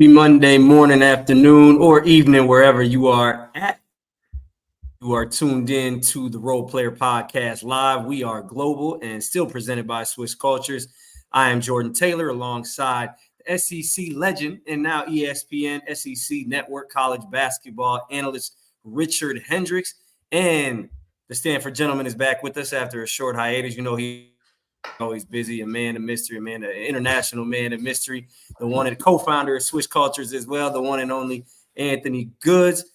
Be Monday morning, afternoon, or evening, wherever you are at. You are tuned in to the Role Player Podcast Live. We are global and still presented by Swiss Cultures. I am Jordan Taylor alongside the SEC legend and now ESPN SEC Network college basketball analyst Richard Hendricks. And the Stanford gentleman is back with us after a short hiatus. You know, he's always busy, a man of mystery, a man, an international man of mystery, the one and co-founder of Swiss Cultures as well, the one and only Anthony Goods.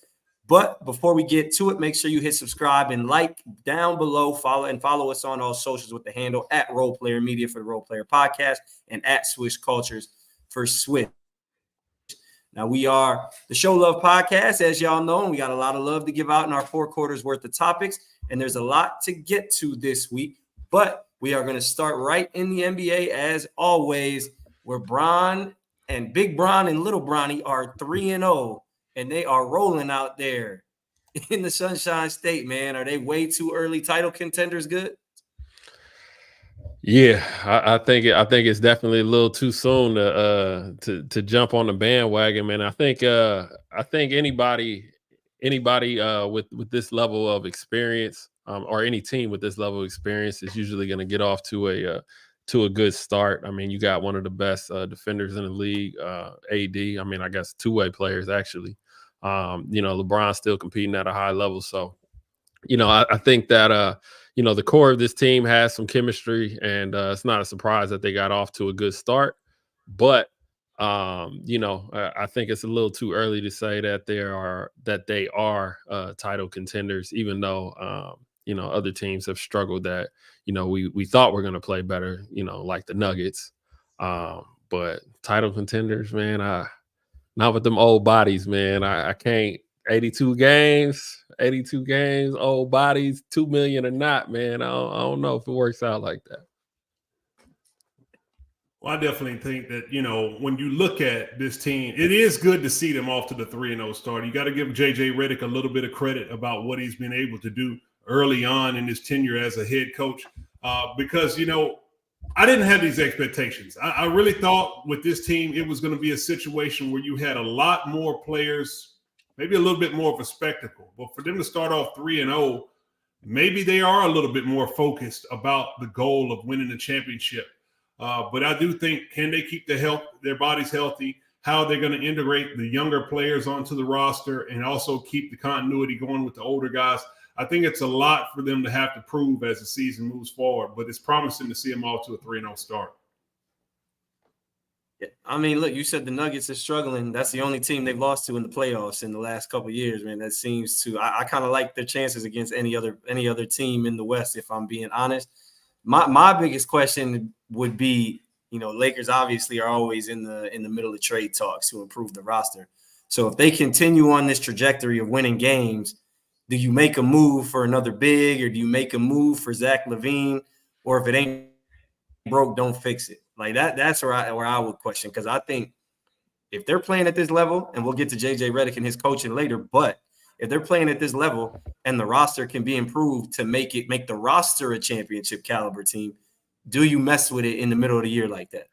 But before we get to it, make sure you hit subscribe and like down below. Follow us on all socials with the handle at Role Player Media for the Role Player Podcast and at Swiss Cultures for Swiss. Now, we are the Show Love Podcast, as y'all know, and we got a lot of love to give out in our 4 quarters worth of topics, and there's a lot to get to this week. But we are going to start right in the NBA, as always, where Bron and Big Bron and Little Bronny are 3-0, and they are rolling out there in the Sunshine State, man. Are they way too early title contenders good? Yeah, I think it's definitely a little too soon to jump on the bandwagon, man. I think anybody with this level of experience, or any team with this level of experience, is usually going to get off to a good start. I mean, you got one of the best defenders in the league, AD. I mean, I guess two-way players actually. LeBron's still competing at a high level, so I think that the core of this team has some chemistry, and it's not a surprise that they got off to a good start. But I think it's a little too early to say that they are title contenders, even though other teams have struggled that we thought were going to play better, like the Nuggets. But title contenders, man, not with them old bodies, man. I can't. 82 games, old bodies, 2 million or not, man. I don't know if it works out like that. Well, I definitely think that, when you look at this team, it is good to see them off to the 3-0 start. You got to give J.J. Redick a little bit of credit about what he's been able to do early on in his tenure as a head coach, because, I didn't have these expectations. I really thought with this team it was going to be a situation where you had a lot more players, maybe a little bit more of a spectacle. But for them to start off 3-0, maybe they are a little bit more focused about the goal of winning the championship. But I do think, can they keep their bodies healthy? How they're going to integrate the younger players onto the roster and also keep the continuity going with the older guys? I think it's a lot for them to have to prove as the season moves forward. But it's promising to see them off to a 3-0 start. I mean, look, you said the Nuggets are struggling. That's the only team they've lost to in the playoffs in the last couple of years, man. That seems to – I kind of like their chances against any other team in the West, if I'm being honest. My biggest question would be, Lakers obviously are always in the middle of trade talks to improve the roster. So if they continue on this trajectory of winning games, do you make a move for another big, or do you make a move for Zach LaVine? Or if it ain't broke, don't fix it. Like that's where I would question, because I think if they're playing at this level, and we'll get to J.J. Redick and his coaching later, but if they're playing at this level and the roster can be improved to make the roster a championship caliber team, do you mess with it in the middle of the year like that?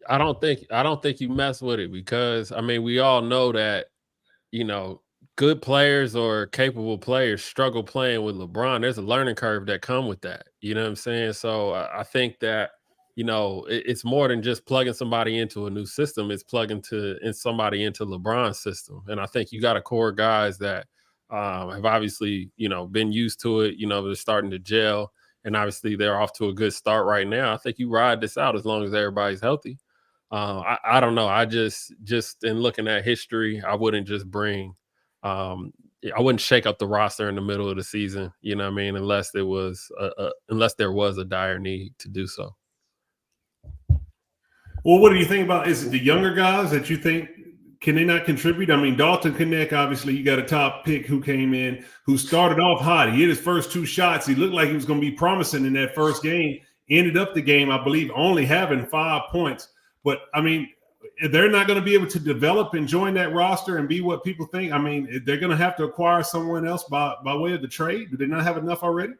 I don't think you mess with it, because I mean, we all know that good players or capable players struggle playing with LeBron. There's a learning curve that come with that. You know what I'm saying? So I think that it's more than just plugging somebody into a new system. It's plugging somebody into LeBron's system. And I think you got a core of guys that have obviously, been used to it. They're starting to gel, and obviously they're off to a good start right now. I think you ride this out as long as everybody's healthy. I don't know. I just in looking at history, I wouldn't just I wouldn't shake up the roster in the middle of the season, unless there was a dire need to do so. Well, what do you think about, is it the younger guys that you think, can they not contribute? I mean, Dalton Knecht, obviously, you got a top pick who came in, who started off hot. He hit his first 2 shots. He looked like he was going to be promising in that first game. Ended up the game, I believe, only having 5 points. But, I mean, they're not going to be able to develop and join that roster and be what people think. I mean, they're going to have to acquire someone else by way of the trade. Do they not have enough already?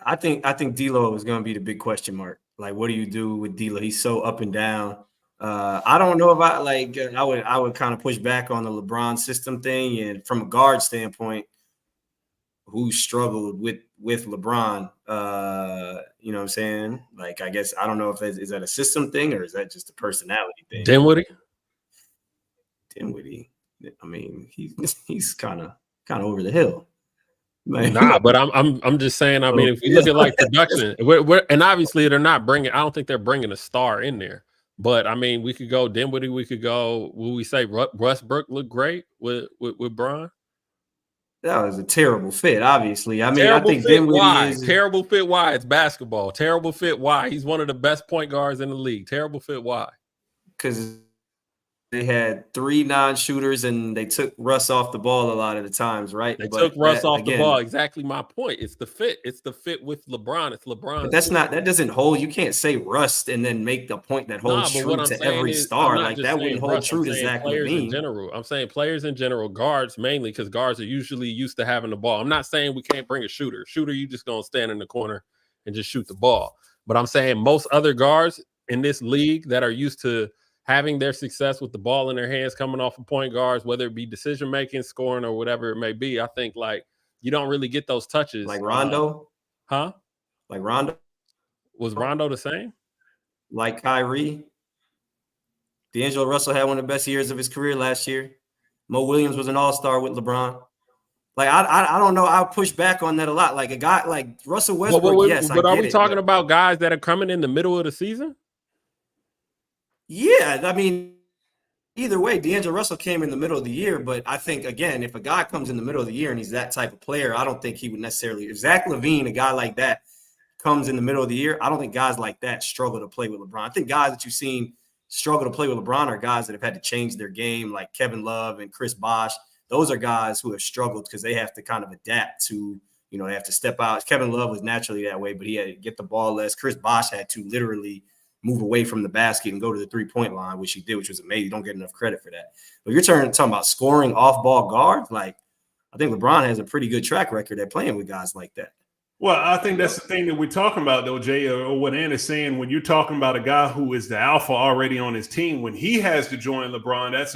I think D'Lo is going to be the big question mark. Like, what do you do with D'Lo? He's so up and down. I don't know about I would kind of push back on the LeBron system thing, and from a guard standpoint, who struggled with LeBron. You know what I'm saying? Like, I guess I don't know if is that a system thing or is that just a personality thing? Dinwiddie. I mean, he's kind of over the hill. Like, nah, but I'm just saying. I mean, if you look at like production, and obviously they're not bringing. I don't think they're bringing a star in there. But I mean, we could go Dinwiddie. We could go. Will we say Westbrook looked great with Bron? That was a terrible fit, obviously. I mean, terrible I think fit. Dinwiddie Why? is Terrible fit. Why? It's basketball. Terrible fit. Why? He's one of the best point guards in the league. Terrible fit. Why? Because they had 3 non-shooters and they took Russ off the ball a lot of the times, right? They took Russ off the ball. Exactly my point. It's the fit. It's the fit with LeBron. It's LeBron. But that doesn't hold. You can't say Rust and then make the point that holds true to every star. Like that wouldn't hold true to Zach LaVine. In general. I'm saying players in general, guards mainly, because guards are usually used to having the ball. I'm not saying we can't bring a shooter. Shooter, you just gonna stand in the corner and just shoot the ball. But I'm saying most other guards in this league that are used to having their success with the ball in their hands, coming off of point guards, whether it be decision making, scoring, or whatever it may be, I think like you don't really get those touches. Like Rondo, huh? Like Rondo. Was Rondo the same? Like Kyrie. D'Angelo Russell had one of the best years of his career last year. Mo Williams was an all-star with LeBron. Like I don't know. I'll push back on that a lot. Like a guy like Russell Westbrook. Yes, but are we talking about guys that are coming in the middle of the season? Yeah, I mean, either way, D'Angelo Russell came in the middle of the year, but I think, again, if a guy comes in the middle of the year and he's that type of player, I don't think he would necessarily – if Zach LaVine, a guy like that, comes in the middle of the year, I don't think guys like that struggle to play with LeBron. I think guys that you've seen struggle to play with LeBron are guys that have had to change their game, like Kevin Love and Chris Bosh. Those are guys who have struggled because they have to kind of adapt to – they have to step out. Kevin Love was naturally that way, but he had to get the ball less. Chris Bosh had to literally – move away from the basket and go to the three-point line, which he did, which was amazing. You don't get enough credit for that. But you're talking about scoring off-ball guards, like I think LeBron has a pretty good track record at playing with guys like that. Well, I think that's the thing that we're talking about, though, Jay, or what Ann is saying. When you're talking about a guy who is the alpha already on his team, when he has to join LeBron, that's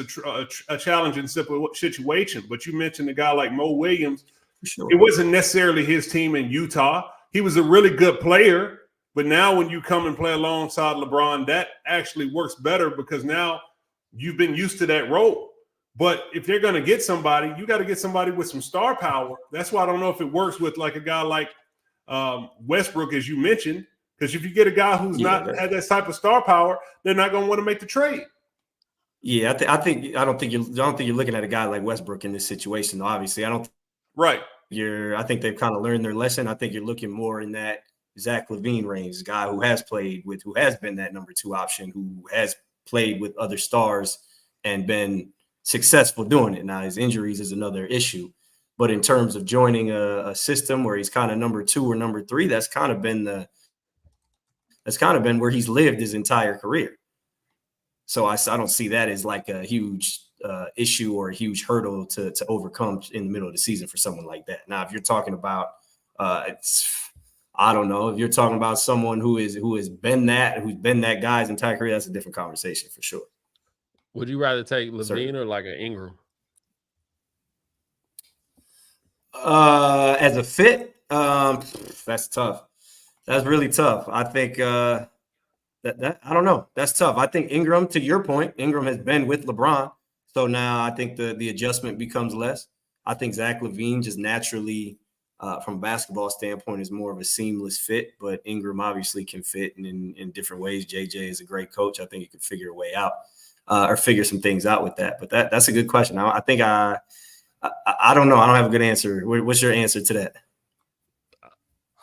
a challenging situation. But you mentioned a guy like Mo Williams. Sure. It wasn't necessarily his team in Utah. He was a really good player. But now when you come and play alongside LeBron, that actually works better because now you've been used to that role. But if they're going to get somebody, you got to get somebody with some star power. That's why I don't know if it works with like a guy like Westbrook, as you mentioned, because if you get a guy who's not had that type of star power, they're not going to want to make the trade. Yeah, I don't think you're looking at a guy like Westbrook in this situation. Obviously, I don't. Right. I think they've kind of learned their lesson. I think you're looking more in that Zach LaVine range, a guy who has been that number 2 option, who has played with other stars and been successful doing it. Now, his injuries is another issue, but in terms of joining a system where he's kind of number 2 or number 3, that's kind of been where he's lived his entire career. So I don't see that as like a huge issue or a huge hurdle to overcome in the middle of the season for someone like that. Now, if you're talking about I don't know. If you're talking about someone who's been that guy's entire career, that's a different conversation for sure. Would you rather take LaVine or like an Ingram? As a fit, that's tough. That's really tough. I think that I don't know. That's tough. I think Ingram, to your point, Ingram has been with LeBron, so now I think the adjustment becomes less. I think Zach LaVine just naturally. From a basketball standpoint, is more of a seamless fit, but Ingram obviously can fit in different ways. JJ is a great coach. I think he could figure a way out or figure some things out with that. But that's a good question. I think I don't know. I don't have a good answer. What's your answer to that?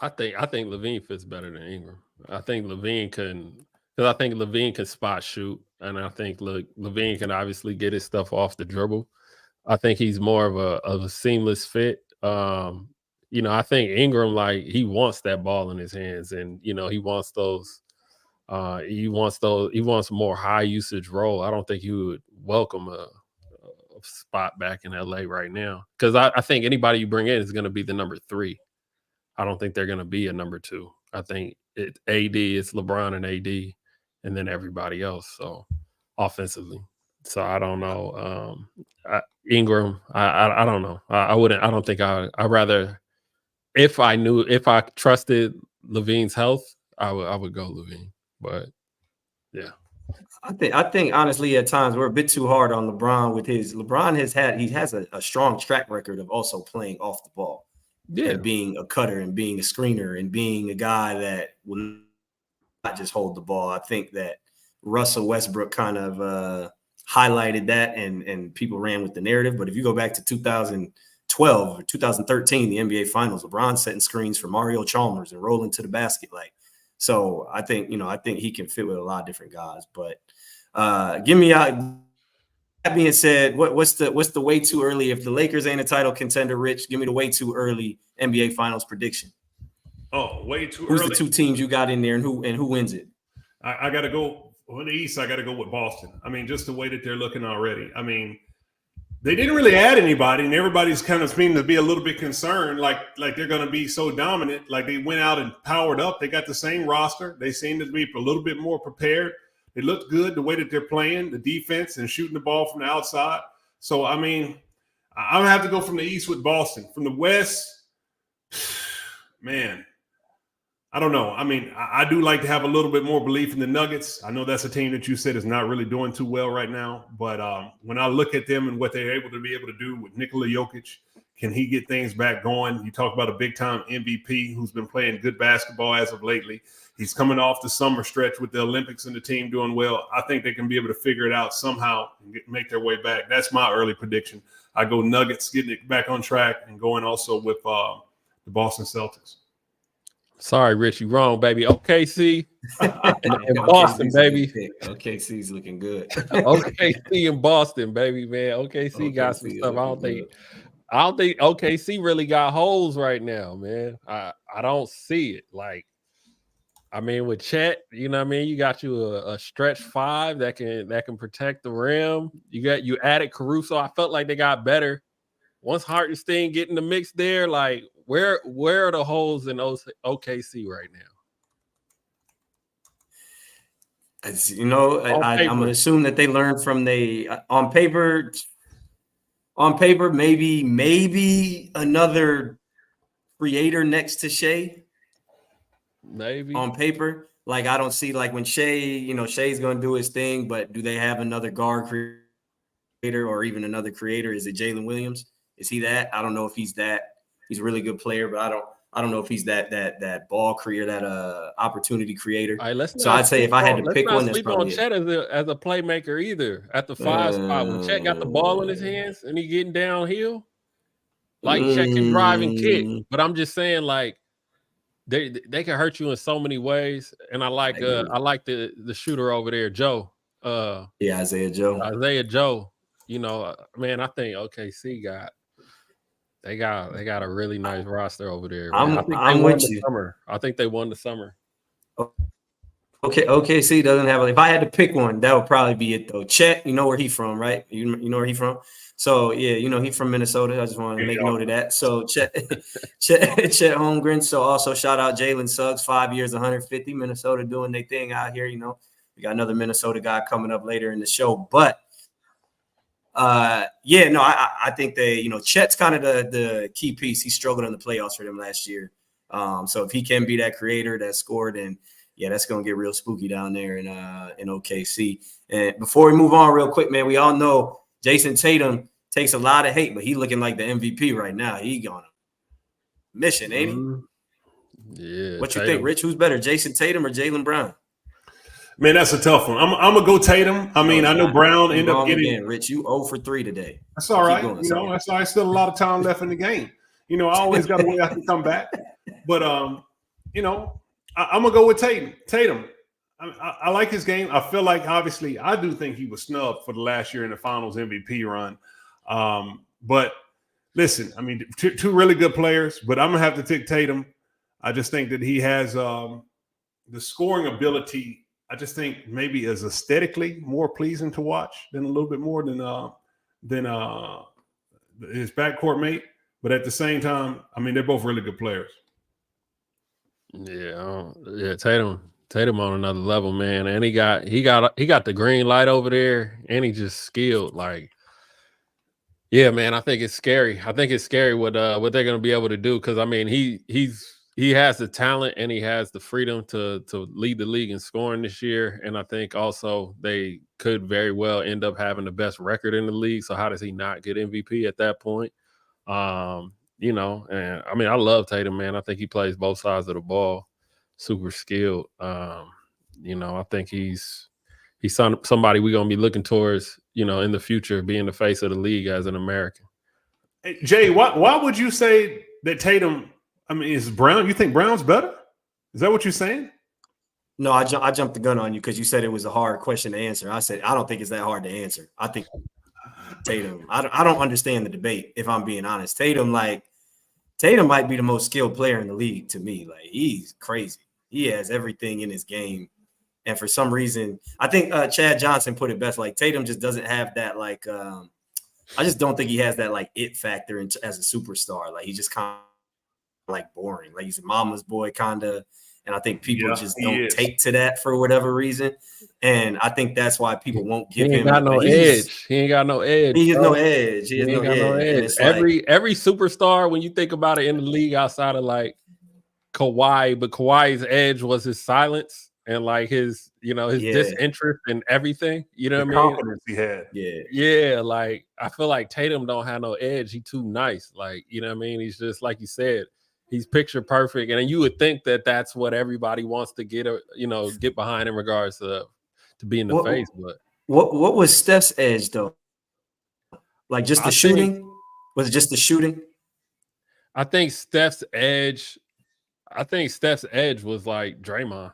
I think LaVine fits better than Ingram. I think LaVine can spot shoot, and I think LaVine can obviously get his stuff off the dribble. I think he's more of a seamless fit. I think Ingram, like, he wants that ball in his hands, and he wants those. He wants more high usage role. I don't think he would welcome a spot back in LA right now, because I think anybody you bring in is going to be the number 3. I don't think they're going to be a number 2. I think it's LeBron and AD, and then everybody else. So offensively. So I don't know. Ingram, I don't know. I wouldn't. I don't think I'd rather. If I trusted Levine's health, I would go Levine. But yeah. I think honestly at times we're a bit too hard on LeBron with his LeBron has a strong track record of also playing off the ball and being a cutter and being a screener and being a guy that will not just hold the ball. I think that Russell Westbrook kind of highlighted that and people ran with the narrative. But if you go back to 2012 or 2013, the NBA Finals, LeBron setting screens for Mario Chalmers and rolling to the basket. So I think he can fit with a lot of different guys. But give me out. That being said, what's the way too early? If the Lakers ain't a title contender, Rich, give me the way too early NBA Finals prediction. Oh, way too Who's early. Who's the two teams you got in there, and who wins it? I got to go on the East. I got to go with Boston. I mean, just the way that they're looking already. I mean, they didn't really add anybody, and everybody's kind of seeming to be a little bit concerned, like they're going to be so dominant. Like they went out and powered up. They got the same roster. They seem to be a little bit more prepared. It looked good the way that they're playing, the defense and shooting the ball from the outside. So, I mean, I'm going to have to go from the East with Boston. From the West, man, I don't know. I mean, I do like to have a little bit more belief in the Nuggets. I know that's a team that you said is not really doing too well right now. But when I look at them and what they're able to do with Nikola Jokic, can he get things back going? You talk about a big-time MVP who's been playing good basketball as of lately. He's coming off the summer stretch with the Olympics and the team doing well. I think they can be able to figure it out somehow and make their way back. That's my early prediction. I go Nuggets getting it back on track and going also with the Boston Celtics. Sorry, Rich, you wrong, baby. OKC in Boston, baby. OKC's looking good. OKC in Boston, baby, man. OKC got some stuff. I don't think OKC really got holes right now, man. I don't see it. Like, I mean, with Chet, you know what I mean? You got you a stretch five that can protect the rim. You added Caruso. I felt like they got better. Once Hartenstein get in the mix there, like where are the holes in OKC right now? As you know, I'm going to assume that they learned from on paper, maybe another creator next to Shea. Maybe on paper, like I don't see like when Shea's going to do his thing, but do they have another guard creator or even another creator? Is it Jalen Williams? Is he that? I don't know if he's that. He's a really good player, but I don't know if he's that ball creator, that opportunity creator. All right, so I'd say if I had to pick one, that's probably Chet as a playmaker either at the 5 spot. When Chet got the ball in his hands and he getting downhill, like Chet can drive and kick. But I'm just saying, like, they can hurt you in so many ways. And I like the shooter over there, Joe. Isaiah Joe. You know, man, I think OKC they got a really nice roster over there. I'm with you. I think they won the summer. Okay, OKC doesn't have. If I had to pick one, that would probably be it though. Chet, you know where he's from, right? You know where he's from. So yeah, he's from Minnesota. I just want to make note of that. So Chet Holmgren. So also shout out Jalen Suggs, 5 years, 150. Minnesota doing their thing out here. We got another Minnesota guy coming up later in the show, but. I think Chet's kind of the key piece. He struggled in the playoffs for them last year. So if he can be that creator that scored, then that's going to get real spooky down there in OKC. And before we move on real quick, man, we all know Jayson Tatum takes a lot of hate, but he looking like the MVP right now. He on a mission, ain't he? Yeah. What you think, Rich? Who's better, Jayson Tatum or Jaylen Brown? Man, that's a tough one. I'm gonna go Tatum. I mean, I know Brown ended up getting again, Rich. You 0 for 3 today. That's all right. That's all right. Still a lot of time left in the game. I always got a way I can come back. But I'm gonna go with Tatum. I like his game. I feel like obviously I do think he was snubbed for the last year in the Finals MVP run. But listen, I mean, two really good players. But I'm gonna have to take Tatum. I just think that he has the scoring ability. I just think maybe is aesthetically more pleasing to watch than a little bit more than his backcourt mate. But at the same time, I mean, they're both really good players. Yeah, Tatum Tatum on another level, man. And he got the green light over there, and he just skilled. Like, yeah, man, I think it's scary. I think it's scary what they're gonna be able to do, because I mean he has the talent and he has the freedom to lead the league in scoring this year. And I think also they could very well end up having the best record in the league. So how does he not get MVP at that point? You know, and I mean, I love Tatum, man. I think he plays both sides of the ball, super skilled. You know, I think he's somebody we're gonna be looking towards, you know, in the future, being the face of the league as an American. Hey, Jay, why would you say that Tatum? I mean, is Brown? You think Brown's better? Is that what you're saying? No, I jumped the gun on you because you said it was a hard question to answer. I said I don't think it's that hard to answer. I think Tatum. I don't understand the debate, if I'm being honest. Tatum might be the most skilled player in the league to me. Like, he's crazy. He has everything in his game. And for some reason, I think Chad Johnson put it best. Like, Tatum just doesn't have that, like, I just don't think he has that, like, it factor as a superstar. Like, he's just kind of, like, boring. Like, he's a mama's boy kind of. And I think people just don't take to that for whatever reason. And I think that's why people won't give him. He ain't got no edge. He ain't got no edge. He has no edge. He has no edge. Every superstar, when you think about it in the league outside of like Kawhi, but Kawhi's edge was his silence and like his, you know, his disinterest in everything. You know what I mean? Confidence he had. Yeah. Like, I feel like Tatum don't have no edge. He too nice. Like, you know what I mean? He's just, like you said, he's picture perfect. And you would think that that's what everybody wants to get behind in regards to being the face. But what was Steph's edge though? Like, just the shooting? Was it just the shooting? I think Steph's edge was like Draymond.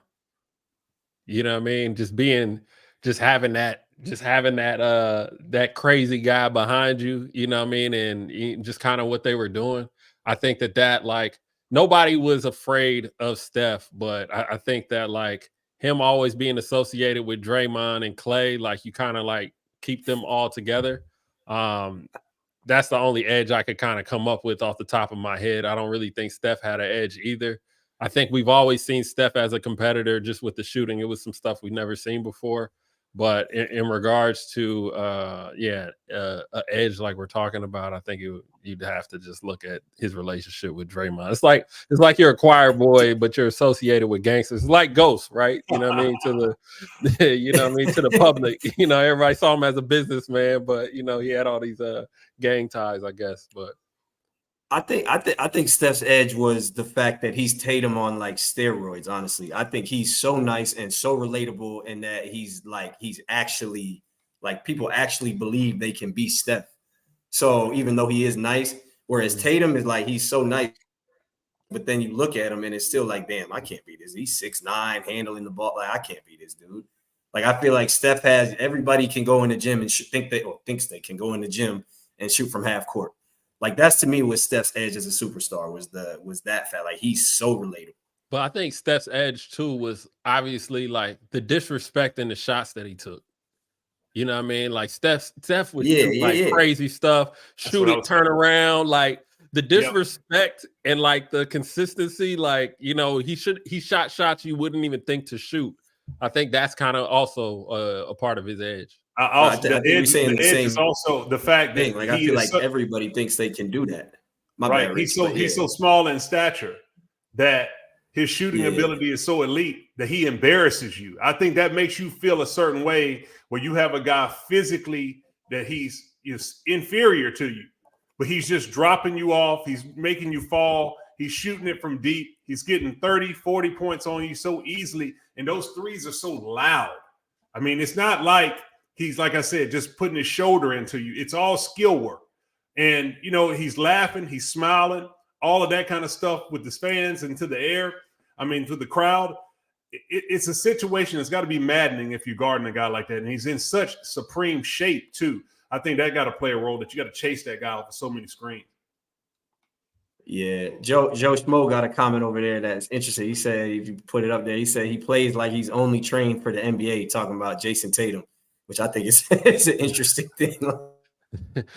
You know what I mean? Just having that crazy guy behind you, you know what I mean? And just kind of what they were doing. I think that like nobody was afraid of Steph, but I think that like him always being associated with Draymond and Clay, like you kind of like keep them all together. That's the only edge I could kind of come up with off the top of my head. I don't really think Steph had an edge either. I think we've always seen Steph as a competitor just with the shooting. It was some stuff we've never seen before. But in regards to an edge like we're talking about, I think you'd have to just look at his relationship with Draymond. It's like you're a choir boy, but you're associated with gangsters. It's like Ghost, right? You know what I mean? To the public. You know, everybody saw him as a businessman, but you know, he had all these gang ties, I guess. But I think Steph's edge was the fact that he's Tatum on like steroids. Honestly, I think he's so nice and so relatable, in that he's actually like, people actually believe they can be Steph. So even though he is nice, whereas Tatum is like, he's so nice, but then you look at him and it's still like, damn, I can't be this. He's 6'9", handling the ball. Like, I can't be this dude. Like, I feel like Steph everybody can go in the gym and thinks they can go in the gym and shoot from half court. Like, that's to me was Steph's edge as a superstar, was that fact. Like, he's so relatable. But I think Steph's edge too was obviously like the disrespect in the shots that he took. You know what I mean? Like Steph would do crazy stuff, shoot it, turn around, like the disrespect and like the consistency. Like, you know, he shot shots you wouldn't even think to shoot. I think that's kind of also a part of his edge. The edge is also the fact that I feel like everybody thinks they can do that. He's so small in stature that his shooting ability is so elite that he embarrasses you. I think that makes you feel a certain way where you have a guy physically that is inferior to you, but he's just dropping you off. He's making you fall. He's shooting it from deep. He's getting 30, 40 points on you so easily. And those threes are so loud. I mean, it's not like he's, like I said, just putting his shoulder into you. It's all skill work. And, you know, he's laughing, he's smiling, all of that kind of stuff with the fans and to the air. I mean, to the crowd. It's a situation that's got to be maddening if you're guarding a guy like that. And he's in such supreme shape, too. I think that got to play a role, that you got to chase that guy off of so many screens. Yeah, Joe Schmo got a comment over there that's interesting. He said, if you put it up there, he said he plays like he's only trained for the NBA, talking about Jayson Tatum, which I think is an interesting thing.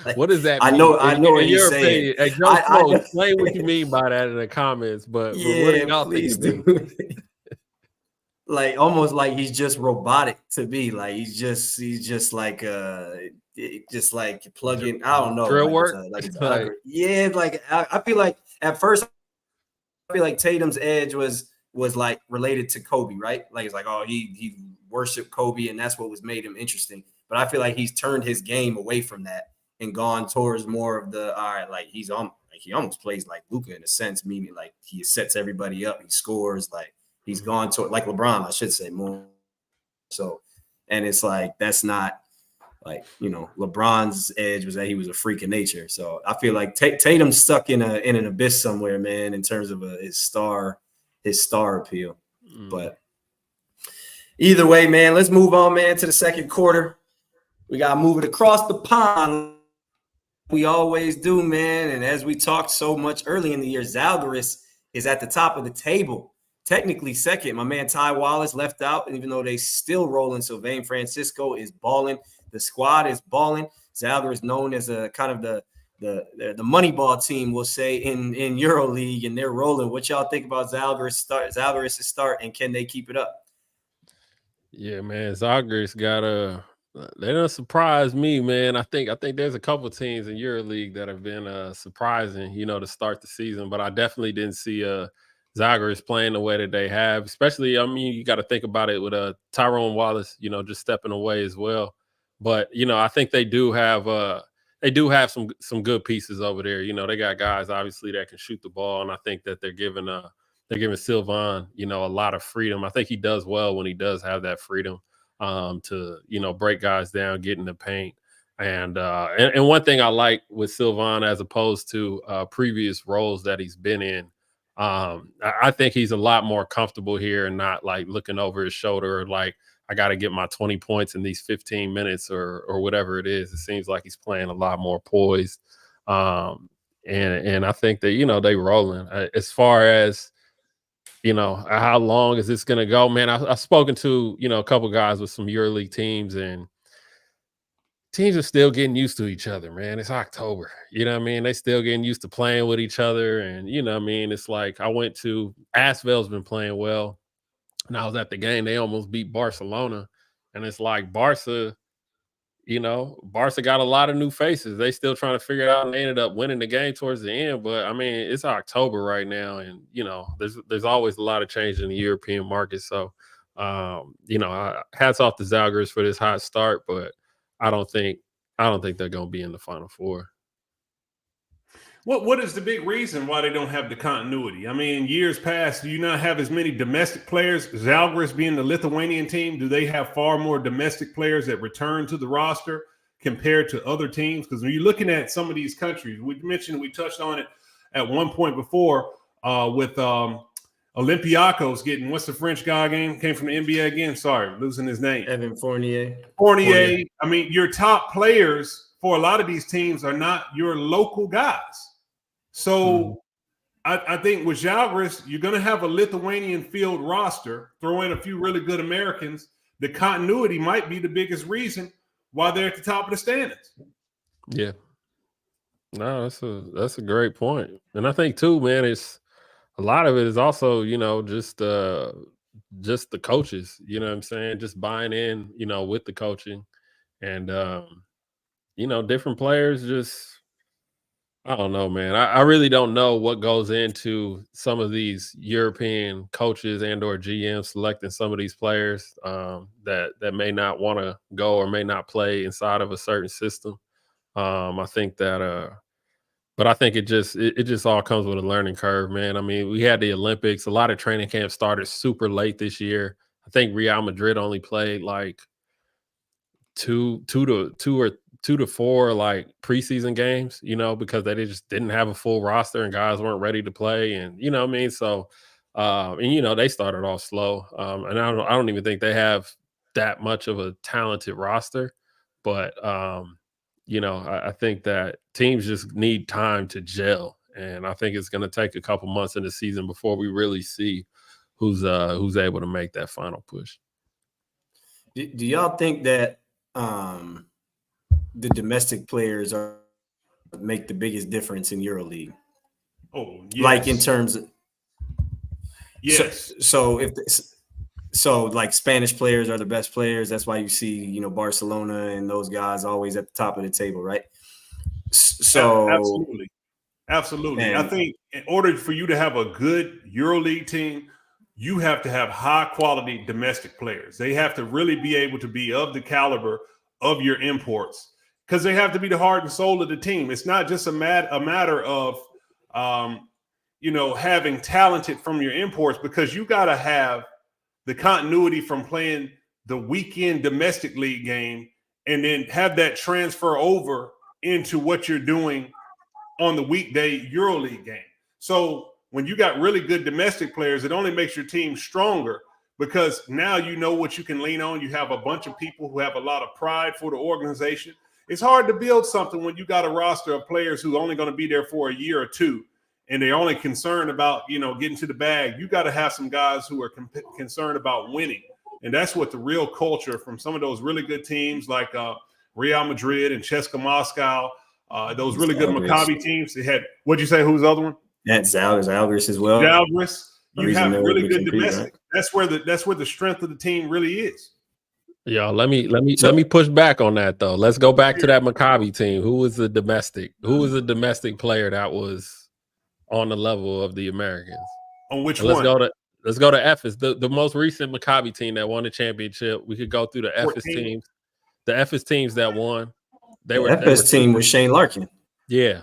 Like, what does that mean? I know what you're saying. Hey, Joe Schmo, explain what you mean by that in the comments. But what do y'all think? like almost like he's just robotic to be. Like he's just like just like plugging. I don't know, drill like work. it's Like, yeah. Like I feel like at first I feel like Tatum's edge was like related to Kobe, right? Like it's like, oh, he worshiped Kobe, and that's what was made him interesting. But I feel like he's turned his game away from that and gone towards more of the all right, like he almost plays like Luka in a sense, meaning like he sets everybody up, he scores, like he's gone to like LeBron, I should say more so. And it's like that's not like, you know, LeBron's edge was that he was a freak of nature. So I feel like Tatum's stuck in an abyss somewhere, man, in terms of his star appeal. But either way, man, let's move on, man, to the second quarter. We got to move it across the pond. We always do, man. And as we talked so much early in the year, Zalgiris is at the top of the table. Technically second. My man Ty Wallace left out, and even though they still rolling, Sylvain Francisco is balling. The squad is balling. Zalgiris known as a kind of the money ball team, we'll say, in EuroLeague, and they're rolling. What y'all think about Zalgiris' start, and can they keep it up? yeah, man, Zalgiris got they done surprised me, man. I think there's a couple teams in EuroLeague that have been surprising, you know, to start the season, but I definitely didn't see Zalgiris playing the way that they have. Especially, I mean, you got to think about it with Tyrone Wallace, you know, just stepping away as well. But you know, I think they do have some good pieces over there. You know, they got guys obviously that can shoot the ball, and I think that they're giving Sylvain, you know, a lot of freedom. I think he does well when he does have that freedom to, you know, break guys down, get in the paint. And one thing I like with Sylvain as opposed to previous roles that he's been in, I think he's a lot more comfortable here and not like looking over his shoulder, like I got to get my 20 points in these 15 minutes or whatever it is. It seems like he's playing a lot more poised. And I think that, you know, they rolling. As far as, you know, how long is this going to go, man? I've spoken to, you know, a couple guys with some EuroLeague teams, and teams are still getting used to each other, man. It's October. You know what I mean? They still getting used to playing with each other. And, you know what I mean? It's like I went to Asvel's been playing well. And I was at the game. They almost beat Barcelona. And it's like Barca, you know, Barca got a lot of new faces. They still trying to figure it out, and they ended up winning the game towards the end. But I mean, it's October right now, and you know, there's always a lot of change in the European market. So, you know, hats off to Zalgiris for this hot start, but I don't think they're going to be in the Final Four. What is the big reason why they don't have the continuity? I mean, years past, do you not have as many domestic players? Zalgiris being the Lithuanian team, do they have far more domestic players that return to the roster compared to other teams? Because when you're looking at some of these countries, we touched on it at one point before with Olympiacos getting, what's the French guy again? Came from the NBA again. Sorry, losing his name. Evan Fournier. I mean, your top players for a lot of these teams are not your local guys. So I think with Zalgiris, you're going to have a Lithuanian field roster, throw in a few really good Americans. The continuity might be the biggest reason why they're at the top of the standings. Yeah. No, that's a great point. And I think too, man, it's a lot of it is also, you know, just the coaches, you know what I'm saying? Just buying in, you know, with the coaching and you know, different players just, I don't know, man. I really don't know what goes into some of these European coaches and or GMs selecting some of these players that may not want to go or may not play inside of a certain system. I think that, but I think it just all comes with a learning curve, man. I mean, we had the Olympics. A lot of training camps started super late this year. I think Real Madrid only played like two to four like preseason games, you know, because they just didn't have a full roster and guys weren't ready to play. And, you know what I mean? So, and, you know, they started off slow. And I don't even think they have that much of a talented roster. But, you know, I think that teams just need time to gel. And I think it's going to take a couple months in the season before we really see who's able to make that final push. Do y'all think that the domestic players make the biggest difference in EuroLeague? Oh, yes. Like in terms of yes. So if So like Spanish players are the best players. That's why you see, Barcelona and those guys always at the top of the table, right? So Absolutely. I and think in order for you to have a good EuroLeague team, you have to have high quality domestic players. They have to really be able to be of the caliber of your imports because they have to be the heart and soul of the team. It's not just a matter of having talented from your imports, because you got to have the continuity from playing the weekend domestic league game and then have that transfer over into what you're doing on the weekday EuroLeague game. So when you got really good domestic players, it only makes your team stronger because now you know what you can lean on. You have a bunch of people who have a lot of pride for the organization. It's hard to build something when you got a roster of players who are only going to be there for a year or two, and they're only concerned about, getting to the bag. You got to have some guys who are concerned about winning. And that's what the real culture from some of those really good teams like Real Madrid and CSKA Moscow, those really good Maccabi teams. They had, what'd you say? Who's the other one? That's Zalgiris as well. Zalgiris. You have really good compete, domestic. Right? That's where the strength of the team really is. Yo, let me push back on that though. Let's go back to that Maccabi team. Who was the domestic player that was on the level of the Americans? On which one? Let's go to Ephes. The most recent Maccabi team that won the championship. We could go through the Ephes teams. The Ephes teams that won. The Ephes team was Shane Larkin. Yeah.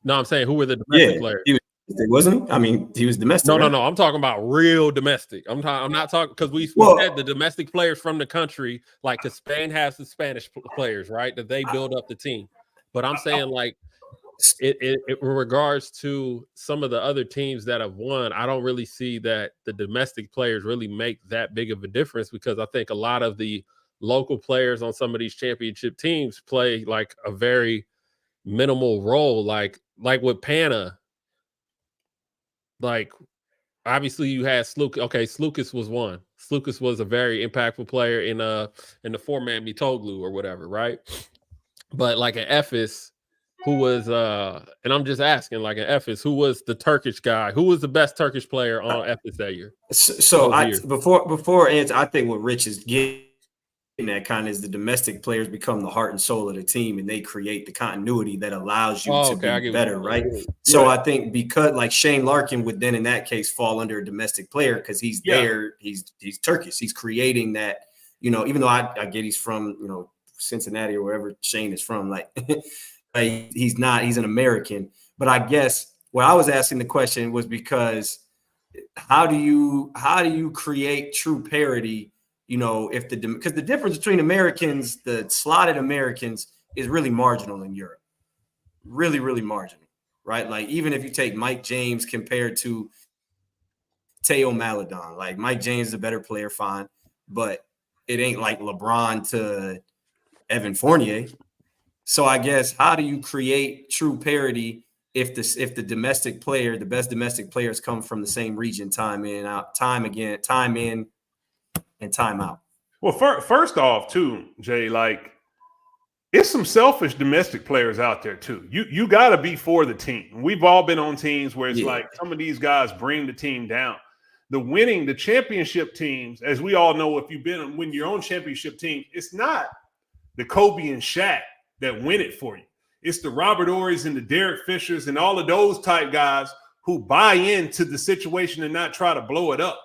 No, I'm saying who were the domestic players? He wasn't. I mean, he was domestic. No. I'm talking about real domestic. I'm not talking because we said the domestic players from the country, like because Spain has the Spanish players, right? That they build up the team. But I'm saying like it in regards to some of the other teams that have won, I don't really see that the domestic players really make that big of a difference because I think a lot of the local players on some of these championship teams play like a very minimal role, like with Pana. Like, obviously, you had Slukas. Okay, Slukas was one. Slukas was a very impactful player in the four-man Mitoglu or whatever, right? But like an Ephes, who was and I'm just asking, like an Ephes, who was the Turkish guy? Who was the best Turkish player on Ephes that year? So before answer, I think what Rich is getting at kind of is the domestic players become the heart and soul of the team, and they create the continuity that allows you to be better, right? So I think because like Shane Larkin would then in that case fall under a domestic player because he's there, he's Turkish, he's creating that, even though I get he's from Cincinnati or wherever Shane is from, like he's an American. But I guess what I was asking the question was because how do you create true parity? Because the difference between Americans, the slotted Americans, is really marginal in Europe. Really, really marginal, right? Like, even if you take Mike James compared to Teo Maledon, like Mike James is a better player, fine, but it ain't like LeBron to Evan Fournier. So I guess how do you create true parity if the domestic player, the best domestic players come from the same region time in, and time out? Well, first off, too, Jay, like it's some selfish domestic players out there too. You got to be for the team. We've all been on teams where it's like some of these guys bring the team down. The championship teams, as we all know, if you've been when your own championship team, it's not the Kobe and Shaq that win it for you. It's the Robert Ory's and the Derek Fishers and all of those type guys who buy into the situation and not try to blow it up.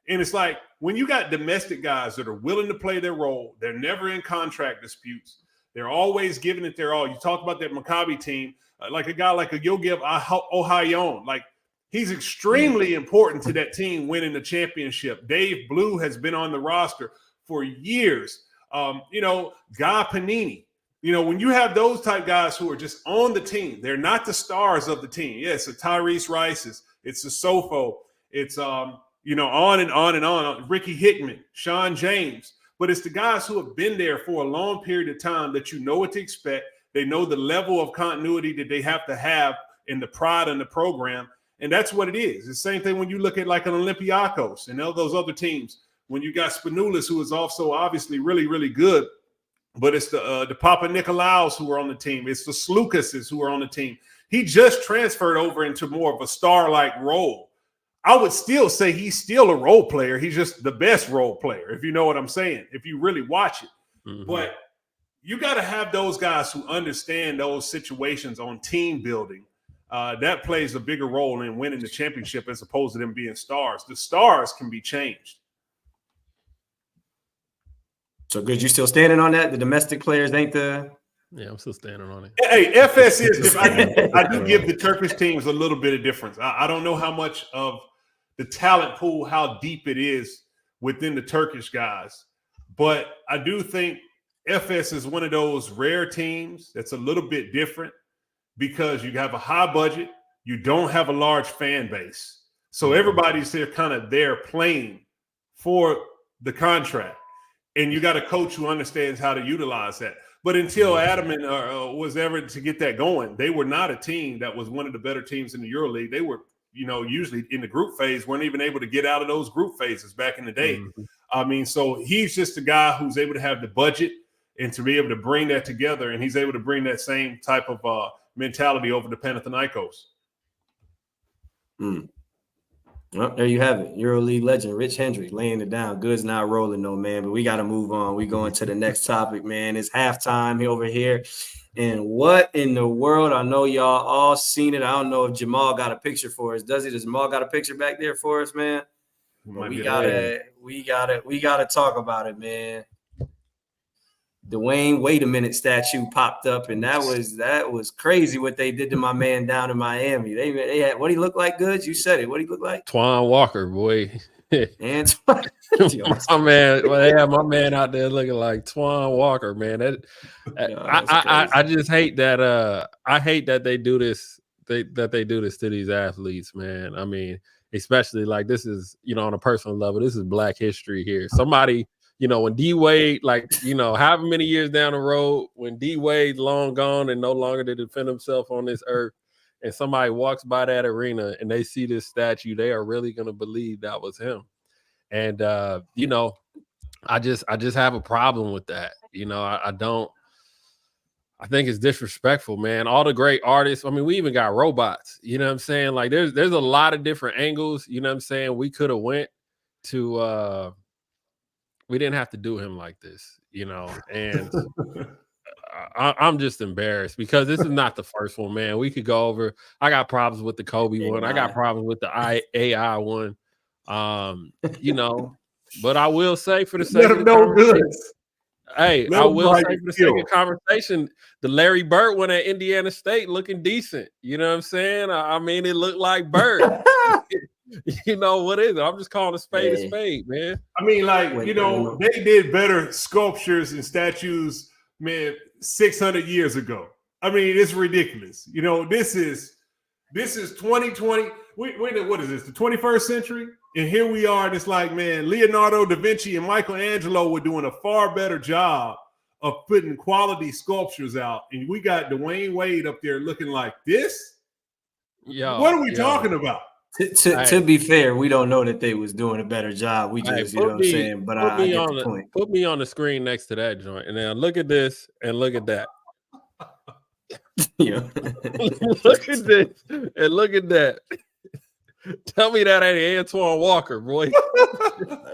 And it's like when you got domestic guys that are willing to play their role, they're never in contract disputes. They're always giving it their all. You talk about that Maccabi team, like a guy like a Yogev Ohayon. Like he's extremely important to that team winning the championship. Dave Blue has been on the roster for years. Guy Panini. When you have those type guys who are just on the team, they're not the stars of the team. Yes, it's a Tyrese Rice's, it's a Sofo, it's on and on and on. Ricky Hickman, Sean James. But it's the guys who have been there for a long period of time that you know what to expect. They know the level of continuity that they have to have in the pride in the program. And that's what it is. It's the same thing when you look at like an Olympiacos and all those other teams. When you got Spanoulis, who is also obviously really, really good. But it's the Papa Nicolaus who are on the team. It's the Slukases who are on the team. He just transferred over into more of a star-like role. I would still say he's still a role player. He's just the best role player, if you know what I'm saying, if you really watch it. Mm-hmm. But you got to have those guys who understand those situations on team building. That plays a bigger role in winning the championship as opposed to them being stars. The stars can be changed. So good. You still standing on that? The domestic players ain't the. Yeah, I'm still standing on it. Hey, FS is. I do give the Turkish teams a little bit of difference. I don't know how much of the talent pool, how deep it is within the Turkish guys, but I do think FS is one of those rare teams that's a little bit different because you have a high budget, you don't have a large fan base, so everybody's there kind of there playing for the contract. And you got a coach who understands how to utilize that. But until Adam and was ever to get that going, they were not a team that was one of the better teams in the EuroLeague. They were, usually in the group phase, weren't even able to get out of those group phases back in the day. Mm-hmm. I mean, so he's just a guy who's able to have the budget and to be able to bring that together. And he's able to bring that same type of mentality over to Panathinaikos. Well, there you have it. EuroLeague legend Rich Hendrick laying it down. Good's not rolling though, man. But we got to move on. We going to the next topic, man. It's halftime over here. And what in the world? I know y'all all seen it. I don't know if Jamal got a picture for us. Does he? Does Jamal got a picture back there for us, man? We gotta talk about it, man. Dwyane Wade a minute statue popped up, and that was crazy what they did to my man down in Miami. They had what he looked like. Goods, you said it. What he looked like? Twan Walker, boy. And my man, well, they have my man out there looking like Twan Walker, man. I just hate that. I hate that they do this. That they do this to these athletes, man. I mean, especially like this is, on a personal level, this is Black history here. Somebody. When D Wade, however many years down the road, when D Wade's long gone and no longer to defend himself on this earth, and somebody walks by that arena and they see this statue, they are really going to believe that was him. And, I just have a problem with that. I think it's disrespectful, man. All the great artists. I mean, we even got robots, you know what I'm saying? Like there's a lot of different angles, you know what I'm saying? We could have went to, we didn't have to do him like this, and I'm just embarrassed because this is not the first one, man. We could go over. I got problems with the Kobe one. I got problems with the AI one. But I will say for the sake of the conversation, I will say for the sake of conversation, the Larry Bird one at Indiana State looking decent. You know what I'm saying? I mean, it looked like Bird. What is it? I'm just calling a spade, man. I mean, they did better sculptures and statues, man, 600 years ago. I mean, it's ridiculous. This is 2020. What is this? The 21st century? And here we are. And it's like, man, Leonardo da Vinci and Michelangelo were doing a far better job of putting quality sculptures out. And we got Dwyane Wade up there looking like this. What are we talking about? To be fair, we don't know that they was doing a better job. We just, you know what I'm saying? But I get the point. Put me on the screen next to that joint. And now look at this and look at that. Look at this and look at that. Tell me that ain't Antoine Walker, boy.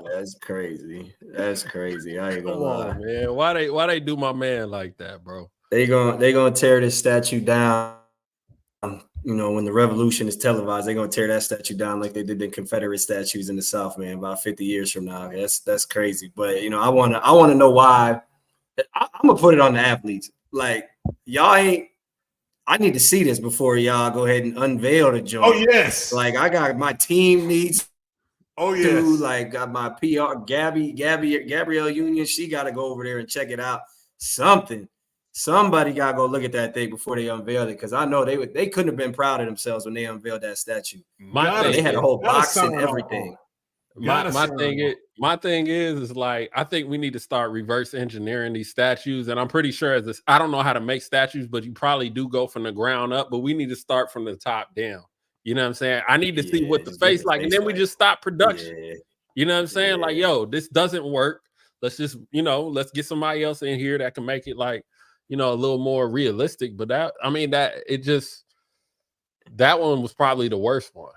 That's crazy. I ain't gonna lie, man. Why they do my man like that, bro? They gonna tear this statue down. When the revolution is televised, they're gonna tear that statue down like they did the Confederate statues in the South, man. About 50 years from now, that's crazy. But I wanna know why. I'm gonna put it on the athletes. Like y'all ain't. I need to see this before y'all go ahead and unveil the joint. Oh yes. Like I got my team needs. Oh yes. Like got my PR Gabrielle Union. She got to go over there and check it out. Somebody got to go look at that thing before they unveiled it, because I know they couldn't have been proud of themselves when they unveiled that statue. They had a whole box and everything. My thing is like, I think we need to start reverse engineering these statues. And I'm pretty sure I don't know how to make statues, but you probably do go from the ground up, but we need to start from the top down. You know what I'm saying? I need to see what the face like, and then we just stop production. Yeah. You know what I'm saying? Like, this doesn't work. Let's just, let's get somebody else in here that can make it like, a little more realistic. But that one was probably the worst one.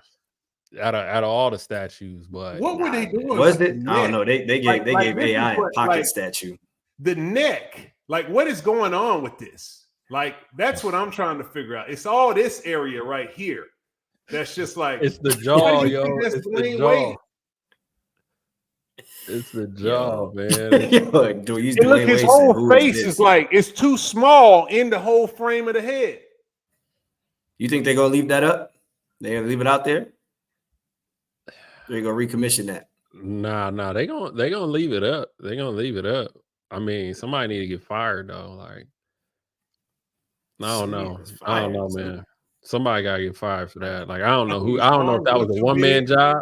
out of all the statues. But what were they doing? Was it? I don't know. They gave AI a pocket statue. The neck, like what is going on with this? Like that's what I'm trying to figure out. It's all this area right here. That's just like it's the jaw, yo. It's the jaw. It's the jaw, man. Look, his whole face is like it's too small in the whole frame of the head. You think they're gonna leave that up? They're gonna leave it out there? They're gonna recommission that? Nah. They gonna leave it up. They're gonna leave it up. I mean, somebody need to get fired though. Like, I don't know, man. Somebody gotta get fired for that. Like, I don't know who. I don't know if that was a one-man job.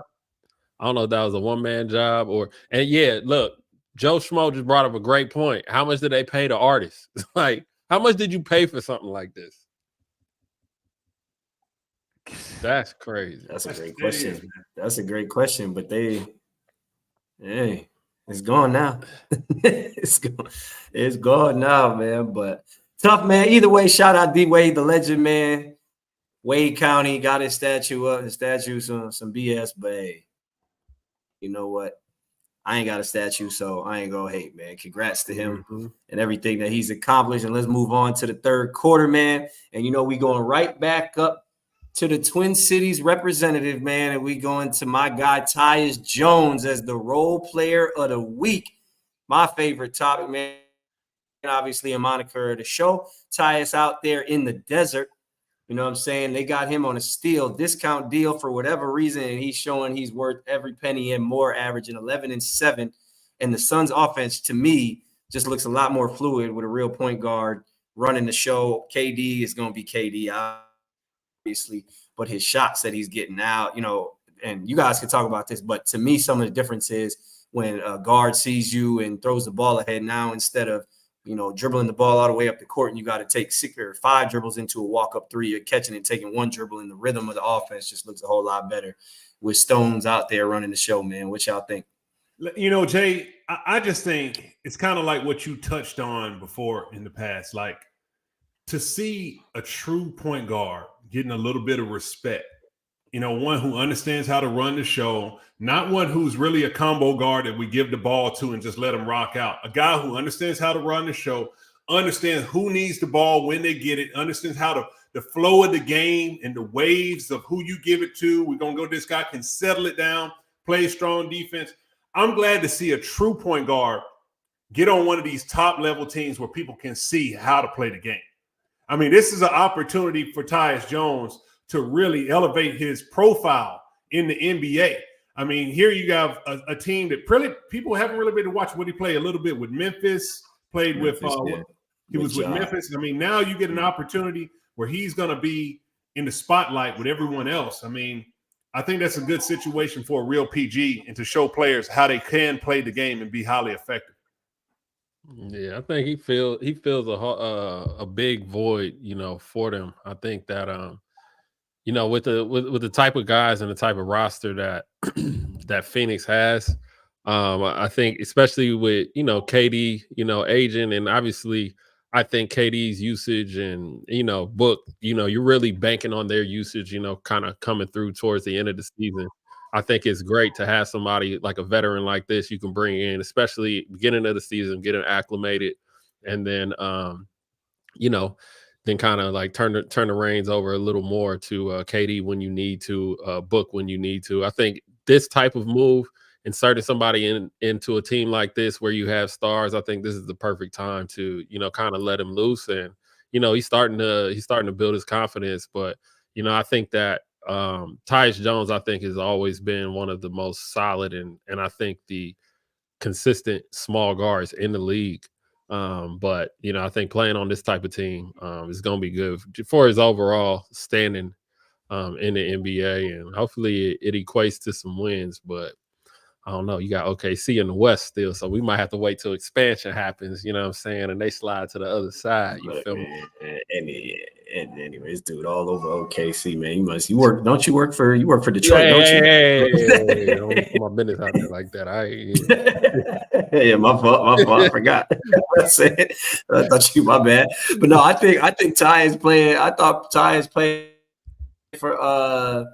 I don't know if that was a one-man job and yeah, look, Joe Schmo just brought up a great point. How much did they pay the artists? Like, how much did you pay for something like this? That's crazy. That's a great question. That's a great question, but it's gone now. It's gone now, man. But tough, man. Either way, shout out D Wade, the legend, man. Wade County got his statue up. His statue some BS, but hey, you know what? I ain't got a statue, so I ain't gonna hate, man. Congrats to him and everything that he's accomplished. And let's move on to the third quarter, man. And you know, we going right back up to the Twin Cities representative, man, and we going to my guy Tyus Jones as the role player of the week. My favorite topic, man. Obviously, a moniker of the show. Tyus out there in the desert. You know what I'm saying? They got him on a steal discount deal for whatever reason, and he's showing he's worth every penny and more, averaging 11 and 7. And the Suns' offense, to me, just looks a lot more fluid with a real point guard running the show. KD is going to be KD, obviously, but his shots that he's getting out, you know, and you guys can talk about this, but to me, some of the difference is when a guard sees you and throws the ball ahead now, instead of, you know, dribbling the ball all the way up the court and you got to take 6 or 5 dribbles into a walk-up 3, you're catching and taking 1 dribble, and the rhythm of the offense just looks a whole lot better with Stones out there running the show, man. What y'all think? You know, Jay, I just think it's kind of like what you touched on before in the past, like to see a true point guard getting a little bit of respect, you know, one who understands how to run the show, not one who's really a combo guard that we give the ball to and just let him rock out. A guy who understands how to run the show, understands who needs the ball when they get it, understands how the flow of the game and the waves of who you give it to. We're going to go, this guy can settle it down, play strong defense. I'm glad to see a true point guard get on one of these top-level teams where people can see how to play the game. I mean, this is an opportunity for Tyus Jones to really elevate his profile in the NBA. I mean, here you have a team that really people haven't really been to watch what he played a little bit with Memphis, played Memphis, with he was with Memphis. I mean, now you get an opportunity where he's going to be in the spotlight with everyone else. I mean, I think that's a good situation for a real PG and to show players how they can play the game and be highly effective. Yeah, I think he feels a big void, you know, for them. I think that you know, with the type of guys and the type of roster that that Phoenix has, I think especially with, you know, KD, you know, aging, and obviously I think KD's usage and, you know, Book, you know, you're really banking on their usage, you know, kind of coming through towards the end of the season. I think it's great to have somebody like a veteran like this you can bring in, especially beginning of the season, getting acclimated, and then you know, then kind of like turn the reins over a little more to KD when you need to, Book when you need to. I think this type of move, inserting somebody into a team like this where you have stars, I think this is the perfect time to, you know, kind of let him loose. And, you know, he's starting to build his confidence. But, you know, I think that Tyus Jones, I think, has always been one of the most solid and I think the consistent small guards in the league. But, you know, I think playing on this type of team is going to be good for his overall standing in the NBA, and hopefully it equates to some wins. But I don't know. You got OKC in the West still, so we might have to wait till expansion happens, you know what I'm saying, and they slide to the other side. You feel me? And anyways, dude, all over OKC, man. You work for Detroit, don't you? Hey, don't put my business out there like that. Yeah, my fault. I forgot. I thought you, my bad. But no, I think Ty is playing. I thought Ty is playing for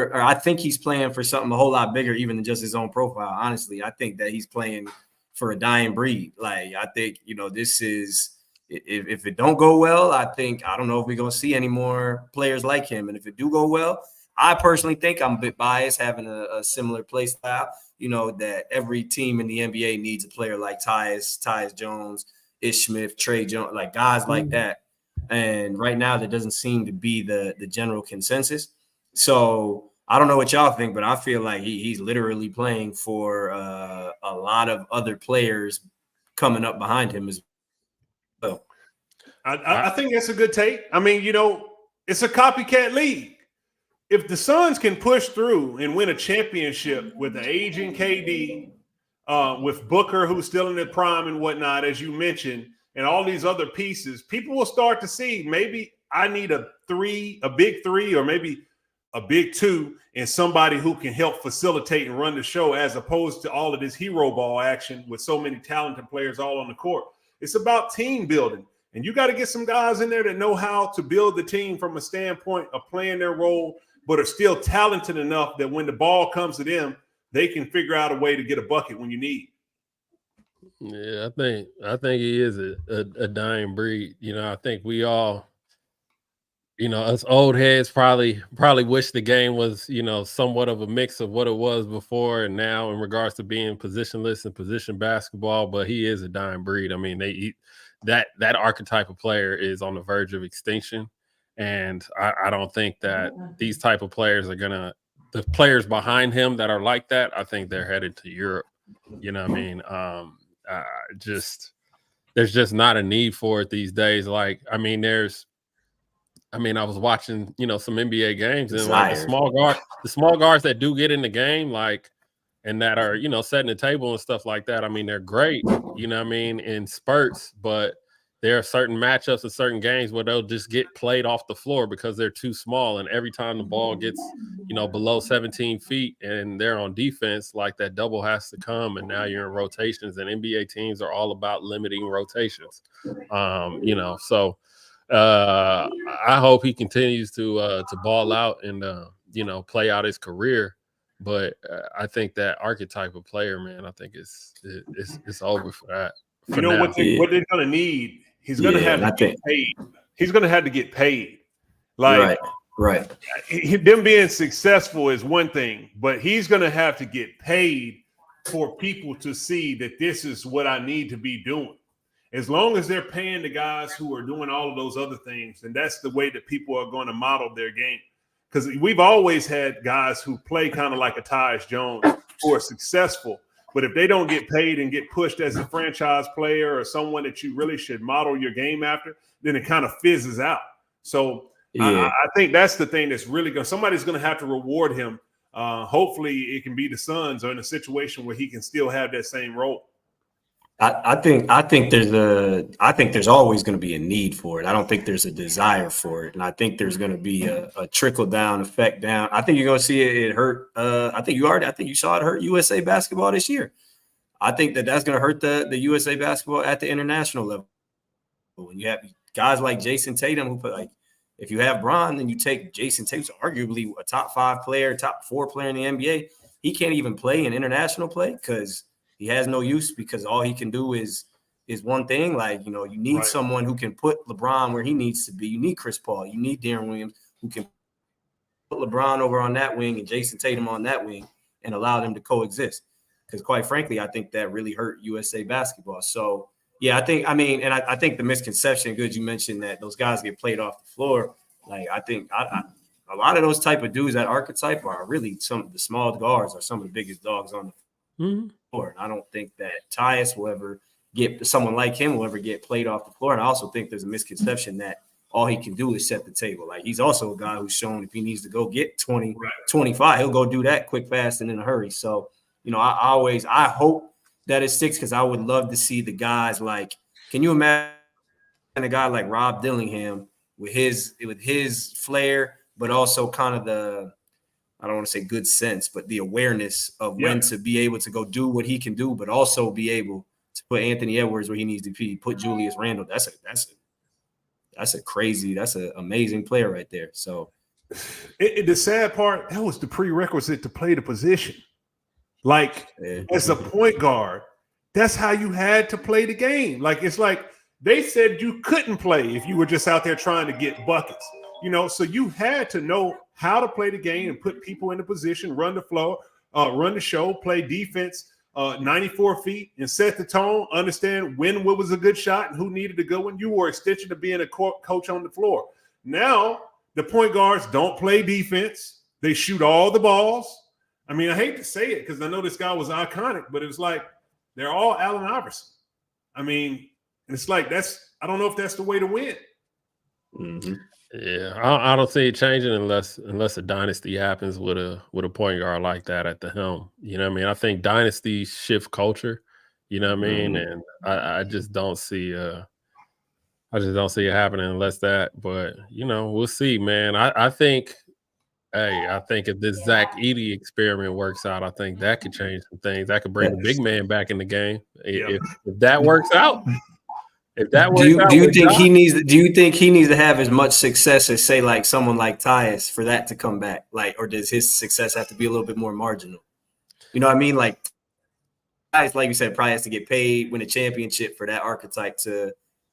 or I think he's playing for something a whole lot bigger even than just his own profile. Honestly, I think that he's playing for a dying breed. Like, I think, this is, if it don't go well, I don't know if we're going to see any more players like him. And if it do go well, I personally think I'm a bit biased having a similar play style, that every team in the NBA needs a player like Tyus Jones, Ish Smith, Trey Jones, like guys like that. And right now, there doesn't seem to be the general consensus. So I don't know what y'all think, but I feel like he's literally playing for a lot of other players coming up behind him as well. I think that's a good take. I mean, it's a copycat league. If the Suns can push through and win a championship with the aging KD, with Booker, who's still in the prime and whatnot, as you mentioned, and all these other pieces, people will start to see maybe I need a big three, or maybe a big two, and somebody who can help facilitate and run the show, as opposed to all of this hero ball action with so many talented players all on the court. It's about team building. And you got to get some guys in there that know how to build the team from a standpoint of playing their role, but are still talented enough that when the ball comes to them, they can figure out a way to get a bucket when you need. Yeah, I think he is a dying breed. I think we all, us old heads probably wish the game was, somewhat of a mix of what it was before and now in regards to being positionless and position basketball. But he is a dying breed. I mean, that archetype of player is on the verge of extinction, and I don't think that these type of players are the players behind him that are like that. I think they're headed to Europe. You know what I mean? There's just not a need for it these days. Like, I was watching, some NBA games, and like the small guards that do get in the game, like, and that are, setting the table and stuff like that. I mean, they're great, in spurts, but there are certain matchups and certain games where they'll just get played off the floor because they're too small. And every time the ball gets, below 17 feet and they're on defense, like, that double has to come. And now you're in rotations, and NBA teams are all about limiting rotations. So I hope he continues to ball out and, play out his career. But I think that archetype of player, man, I think it's over for that. What they're going to need, he's going to have to get paid. He's going to have to get paid. Like, right. Them being successful is one thing, but he's going to have to get paid for people to see that this is what I need to be doing. As long as they're paying the guys who are doing all of those other things, and that's the way that people are going to model their game. Because we've always had guys who play kind of like a Tyus Jones who are successful, but if they don't get paid and get pushed as a franchise player or someone that you really should model your game after, then it kind of fizzes out. So I think that's the thing that's really somebody's going to have to reward him. Hopefully it can be the Suns, or in a situation where he can still have that same role. I think there's always going to be a need for it. I don't think there's a desire for it, and I think there's going to be a trickle down effect down. I think you're going to see it hurt. I think you saw it hurt USA basketball this year. I think that's going to hurt the USA basketball at the international level. When you have guys like Jayson Tatum, if you have Bron, then you take Jayson Tatum, arguably a top 5 player, top 4 player in the NBA. He can't even play in international play because he has no use, because all he can do is one thing. Like, you need someone who can put LeBron where he needs to be. You need Chris Paul. You need Deron Williams, who can put LeBron over on that wing and Jayson Tatum on that wing and allow them to coexist. Because quite frankly, I think that really hurt USA basketball. So, yeah, I think the misconception, good, you mentioned that those guys get played off the floor. Like, I think a lot of those type of dudes, that archetype, are really some of the small guards are some of the biggest dogs on the floor. And I don't think that Tyus will ever someone like him will ever get played off the floor. And I also think there's a misconception that all he can do is set the table. Like, he's also a guy who's shown if he needs to go get 20, 25, he'll go do that quick, fast, and in a hurry. So, I hope that it sticks, because I would love to see the guys like, can you imagine a guy like Rob Dillingham with his flair, but also kind of I don't want to say good sense, but the awareness of when to be able to go do what he can do, but also be able to put Anthony Edwards where he needs to be, put Julius Randle. That's an amazing player right there. So The sad part, that was the prerequisite to play the position. Like, as a point guard, that's how you had to play the game. Like, it's like they said you couldn't play if you were just out there trying to get buckets. So you had to know how to play the game and put people in the position, run the floor, run the show, play defense 94 feet and set the tone, understand what was a good shot and who needed a good one. You were extension of being a coach on the floor. Now, the point guards don't play defense. They shoot all the balls. I mean, I hate to say it because I know this guy was iconic, but it was like they're all Allen Iverson. I mean, it's like I don't know if that's the way to win. Mm-hmm. Yeah, I don't see it changing unless a dynasty happens with a point guard like that at the helm. You know what I mean? I think dynasties shift culture. You know what I mean? And I just don't see it happening unless that. But we'll see, man. I think if this Zach Edey experiment works out, I think that could change some things. That could bring the big man back in the game. If that works out. If that works out, do you think he needs to have as much success as, say, like someone like Tyus for that to come back? Like, or does his success have to be a little bit more marginal? You know what I mean? Like, Tyus, like you said, probably has to get paid, win a championship for that archetype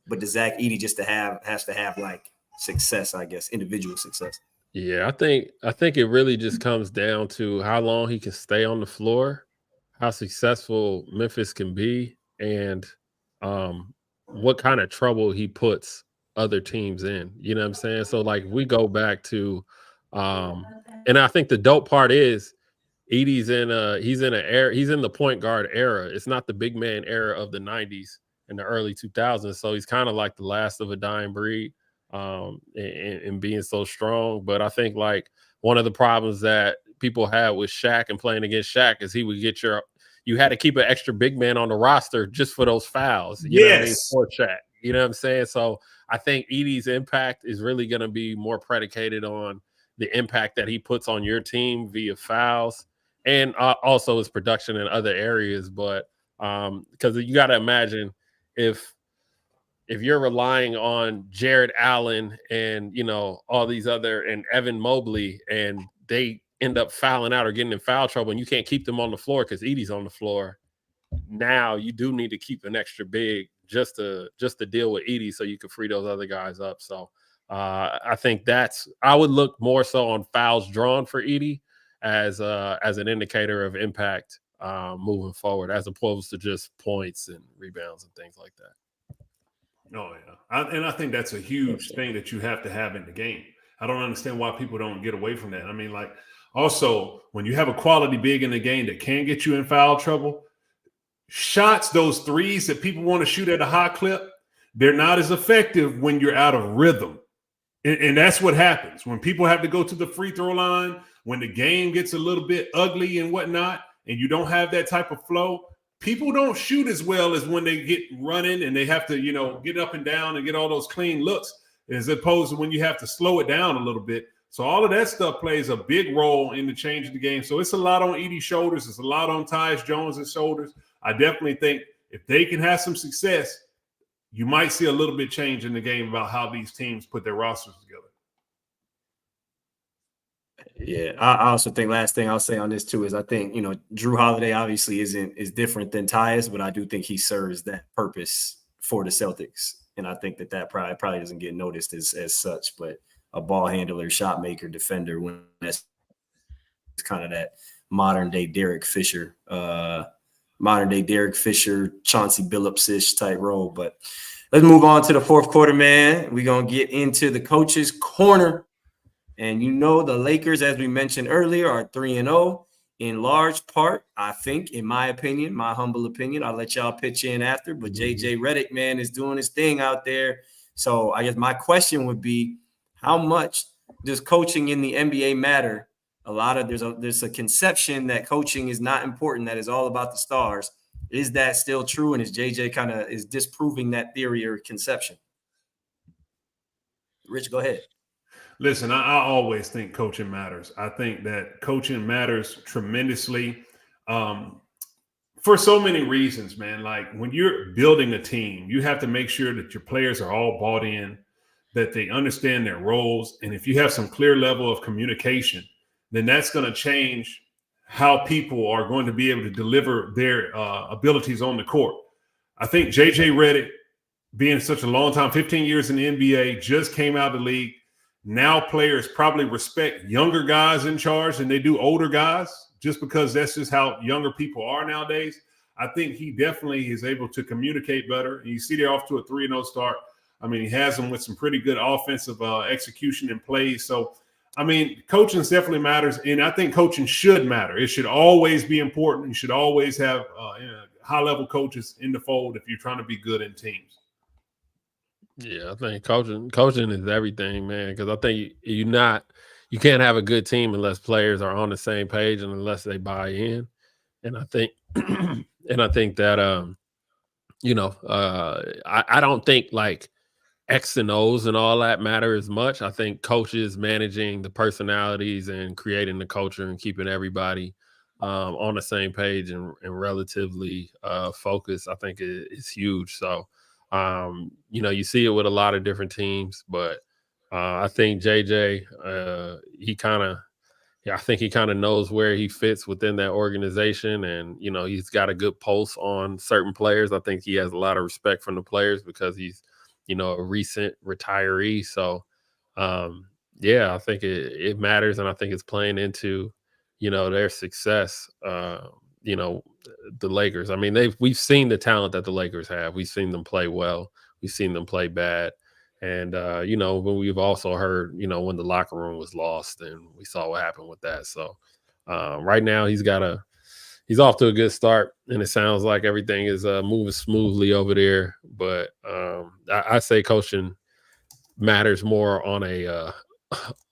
but does Zach Edey has to have like success, I guess, individual success? Yeah, I think it really just comes down to how long he can stay on the floor, how successful Memphis can be, and what kind of trouble he puts other teams in. You know what I'm saying? So like we go back to and I think the dope part is Edey's he's in the point guard era. It's not the big man era of the 90s and the early 2000s. So he's kind of like the last of a dying breed and being so strong. But I think like one of the problems that people had with Shaq and playing against Shaq is he would get you had to keep an extra big man on the roster just for those fouls. You know what I mean? For Shaq. You know what I'm saying? So I think Edey's impact is really going to be more predicated on the impact that he puts on your team via fouls and also his production in other areas. But because you got to imagine if you're relying on Jared Allen and, all these other and Evan Mobley and they end up fouling out or getting in foul trouble and you can't keep them on the floor because Edey's on the floor. Now you do need to keep an extra big just to deal with Edey so you can free those other guys up. So I think I would look more so on fouls drawn for Edey as an indicator of impact moving forward, as opposed to just points and rebounds and things like that. Oh yeah, and I think that's a huge thing that you have to have in the game. I don't understand why people don't get away from that. I mean, like, also when you have a quality big in the game that can get you in foul trouble, shots, those threes that people want to shoot at a high clip, they're not as effective when you're out of rhythm. And that's what happens when people have to go to the free throw line, when the game gets a little bit ugly and whatnot, and you don't have that type of flow. People don't shoot as well as when they get running and they have to, get up and down and get all those clean looks, as opposed to when you have to slow it down a little bit. So all of that stuff plays a big role in the change of the game. So it's a lot on Edey's shoulders. It's a lot on Tyus Jones' shoulders. I definitely think if they can have some success, you might see a little bit change in the game about how these teams put their rosters together. Yeah, I also think last thing I'll say on this too is I think, Drew Holiday obviously is different than Tyus, but I do think he serves that purpose for the Celtics. And I think that probably doesn't get noticed as such, but a ball handler, shot maker, defender, when that's kind of that modern day Derek Fisher, Chauncey Billups-ish type role. But let's move on to the fourth quarter, man. We're going to get into the coach's corner. And the Lakers, as we mentioned earlier, are 3-0 in large part, I think, in my opinion, my humble opinion. I'll let y'all pitch in after. But JJ Redick, man, is doing his thing out there. So I guess my question would be, how much does coaching in the NBA matter? There's a conception that coaching is not important, that is all about the stars. Is that still true? And is JJ kind of is disproving that theory or conception? Rich, go ahead. Listen, I always think coaching matters. I think that coaching matters tremendously for so many reasons, man. Like when you're building a team, you have to make sure that your players are all bought in. that they understand their roles. And if you have some clear level of communication, then that's going to change how people are going to be able to deliver their abilities on the court. I think JJ Redick, being such a long time, 15 years in the NBA, just came out of the league. Now players probably respect younger guys in charge than they do older guys, just because that's just how younger people are nowadays. I think he definitely is able to communicate better. And you see they're off to a 3-0 start. I mean, he has them with some pretty good offensive execution and plays. So, I mean, coaching definitely matters, and I think coaching should matter. It should always be important. You should always have high-level coaches in the fold if you're trying to be good in teams. Yeah, I think coaching is everything, man, because I think you can't have a good team unless players are on the same page and unless they buy in. And I think that I don't think like X and O's and all that matter as much. I think coaches managing the personalities and creating the culture and keeping everybody on the same page and relatively focused, I think is huge. So, you see it with a lot of different teams, but I think JJ, I think he kind of knows where he fits within that organization, and he's got a good pulse on certain players. I think he has a lot of respect from the players because he's a recent retiree. So I think it matters, and I think it's playing into their success. The Lakers. I mean, we've seen the talent that the Lakers have. We've seen them play well. We've seen them play bad. And, when we've also heard, when the locker room was lost, and we saw what happened with that. So right now he's off to a good start, and it sounds like everything is moving smoothly over there. But I say coaching matters more on a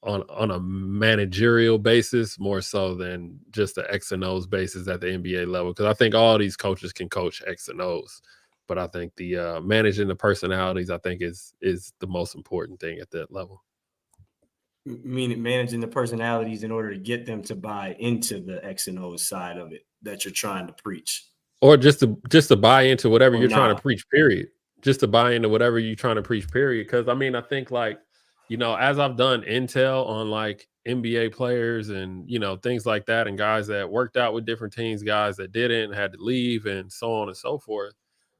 on a managerial basis more so than just the X and O's basis at the NBA level, because I think all these coaches can coach X and O's, but I think the managing the personalities, I think is the most important thing at that level. Meaning managing the personalities in order to get them to buy into the X and O's side of it that you're trying to preach, or just to buy into whatever you're trying to preach. Period. Just to buy into whatever you're trying to preach. Period. Because I mean, I think like, as I've done intel on like NBA players and, things like that, and guys that worked out with different teams, guys that didn't, had to leave, and so on and so forth.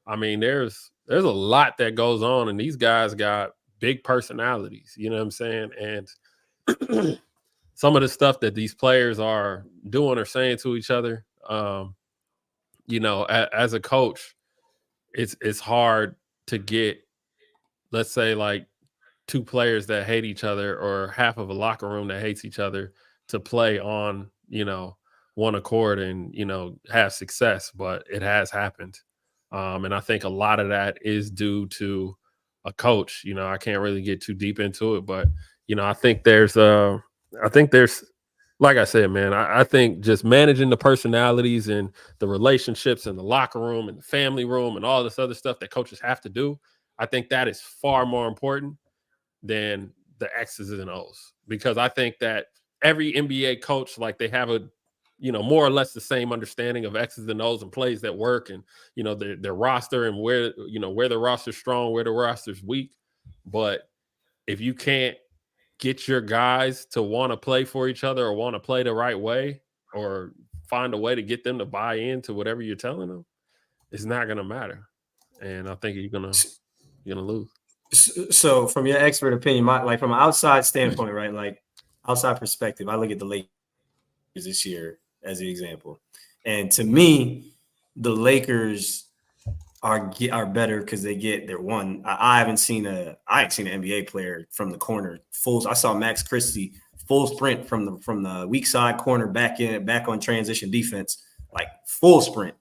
I mean, there's a lot that goes on, and these guys got big personalities, you know what I'm saying? And some of the stuff that these players are doing or saying to each other, as a coach, it's hard to get, let's say, like, two players that hate each other or half of a locker room that hates each other to play on, one accord and, have success. But it has happened. And I think a lot of that is due to a coach. I can't really get too deep into it, but, I think there's, like I said, man, I think just managing the personalities and the relationships in the locker room and the family room and all this other stuff that coaches have to do, I think that is far more important than the X's and O's, because I think that every NBA coach, like, they have a, more or less the same understanding of X's and O's and plays that work, and, their roster and where the roster's strong, where the roster's weak. But if you can't get your guys to want to play for each other or want to play the right way, or find a way to get them to buy into whatever you're telling them, it's not going to matter. And I think you're going to lose. So from your expert opinion, from an outside standpoint, right? Like, outside perspective, I look at the Lakers this year as an example. And to me, the Lakers are better because they get their one. I ain't seen an NBA player from the corner full. I saw Max Christie full sprint from the weak side corner back on transition defense, like full sprint.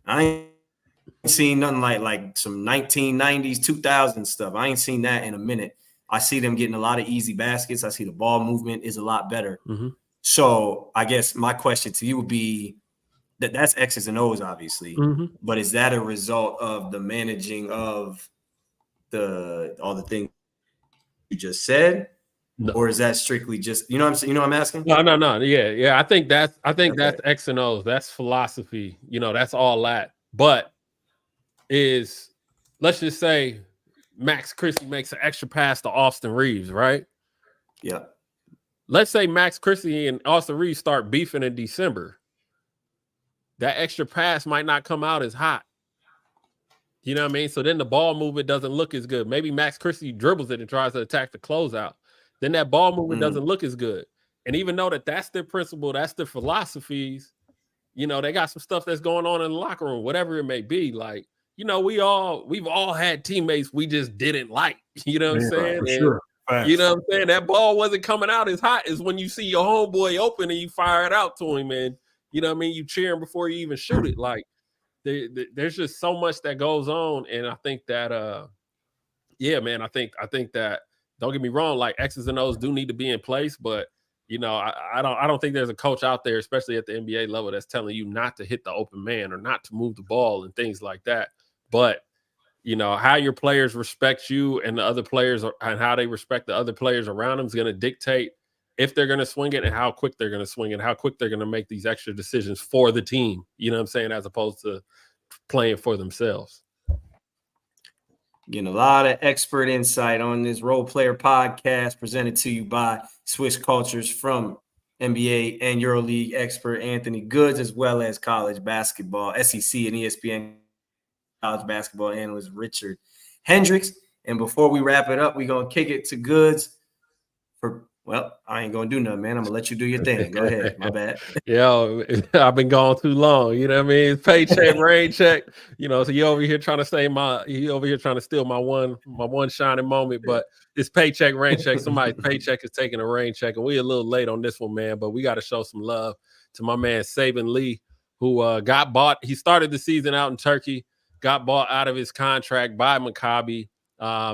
I ain't seen nothing like some 1990s, 2000 stuff. I ain't seen that in a minute. I see them getting a lot of easy baskets. I see the ball movement is a lot better. Mm-hmm. So I guess my question to you would be that's X's and O's, obviously, mm-hmm. but is that a result of the managing of all the things you just said? No. Or is that strictly just, what I'm asking? No. Yeah. I think that's X and O's. That's philosophy. That's all that. But let's just say Max Christie makes an extra pass to Austin Reeves, right? Yeah. Let's say Max Christie and Austin Reeves start beefing in December. That extra pass might not come out as hot. You know what I mean? So then the ball movement doesn't look as good. Maybe Max Christie dribbles it and tries to attack the closeout. Then that ball movement doesn't look as good. And even though that's their principle, that's their philosophies, you know, they got some stuff that's going on in the locker room, whatever it may be. Like, you know, we've all had teammates we just didn't like. You know what I'm saying? For sure. You know what I'm saying? That ball wasn't coming out as hot as when you see your homeboy open and you fire it out to him, and you know what I mean? You cheer him before you even shoot it. Like, there's just so much that goes on, and I think that yeah, man, I think that, don't get me wrong, like X's and O's do need to be in place, but you know, I don't think there's a coach out there, especially at the NBA level, that's telling you not to hit the open man or not to move the ball and things like that. But you know, how your players respect you and the other players, and how they respect the other players around them, is going to dictate if they're going to swing it and how quick they're going to swing it, how quick they're going to make these extra decisions for the team. You know what I'm saying? As opposed to playing for themselves. Getting a lot of expert insight on this Role Player podcast presented to you by Swiss Cultures from NBA and EuroLeague expert Anthony Goods, as well as college basketball, SEC and ESPN college basketball analyst Richard Hendricks. And before we wrap it up, we're going to kick it to Goods for, well, I ain't going to do nothing, man. I'm going to let you do your thing. Go ahead. My bad. Yo, I've been gone too long. You know what I mean? Paycheck, rain check. You know, so you over here trying to steal my one shining moment, but it's paycheck, rain check. Somebody's paycheck is taking a rain check, and we a little late on this one, man, but we got to show some love to my man Saban Lee, who got bought. He started the season out in Turkey, got bought out of his contract by Maccabi,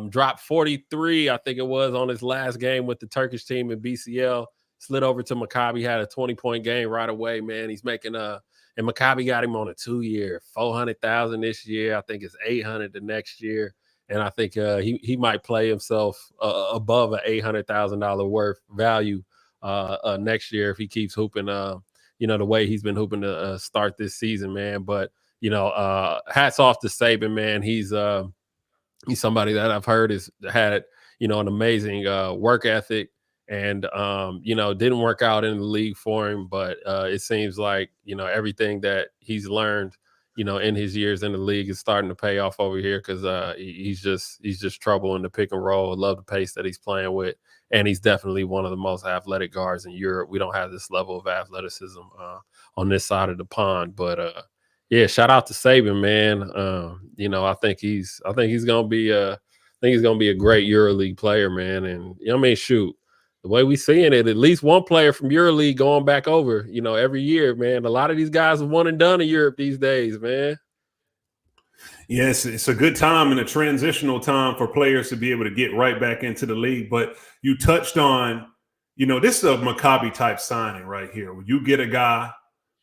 dropped 43, I think it was, on his last game with the Turkish team in BCL, slid over to Maccabi, had a 20-point game right away, man. He's making and Maccabi got him on a 2-year, $400,000 this year. I think it's $800,000 the next year. And I think he might play himself above an $800,000 worth value next year if he keeps hooping, you know, the way he's been hooping to start this season, man. But you know, hats off to Saban, man. He's somebody that I've heard has had, you know, an amazing work ethic, and you know, didn't work out in the league for him, but it seems like, you know, everything that he's learned, you know, in his years in the league is starting to pay off over here, because he's just trouble in the pick and roll. I love the pace that he's playing with, and he's definitely one of the most athletic guards in Europe. We don't have this level of athleticism on this side of the pond, but yeah, shout out to Saban, man. You know, I think he's gonna be a great EuroLeague player, man. And you know, I mean, shoot, the way we seeing it, at least one player from EuroLeague going back over, you know, every year, man. A lot of these guys are one and done in Europe these days, man. Yes, it's a good time and a transitional time for players to be able to get right back into the league. But you touched on, you know, this is a Maccabi type signing right here, where you get a guy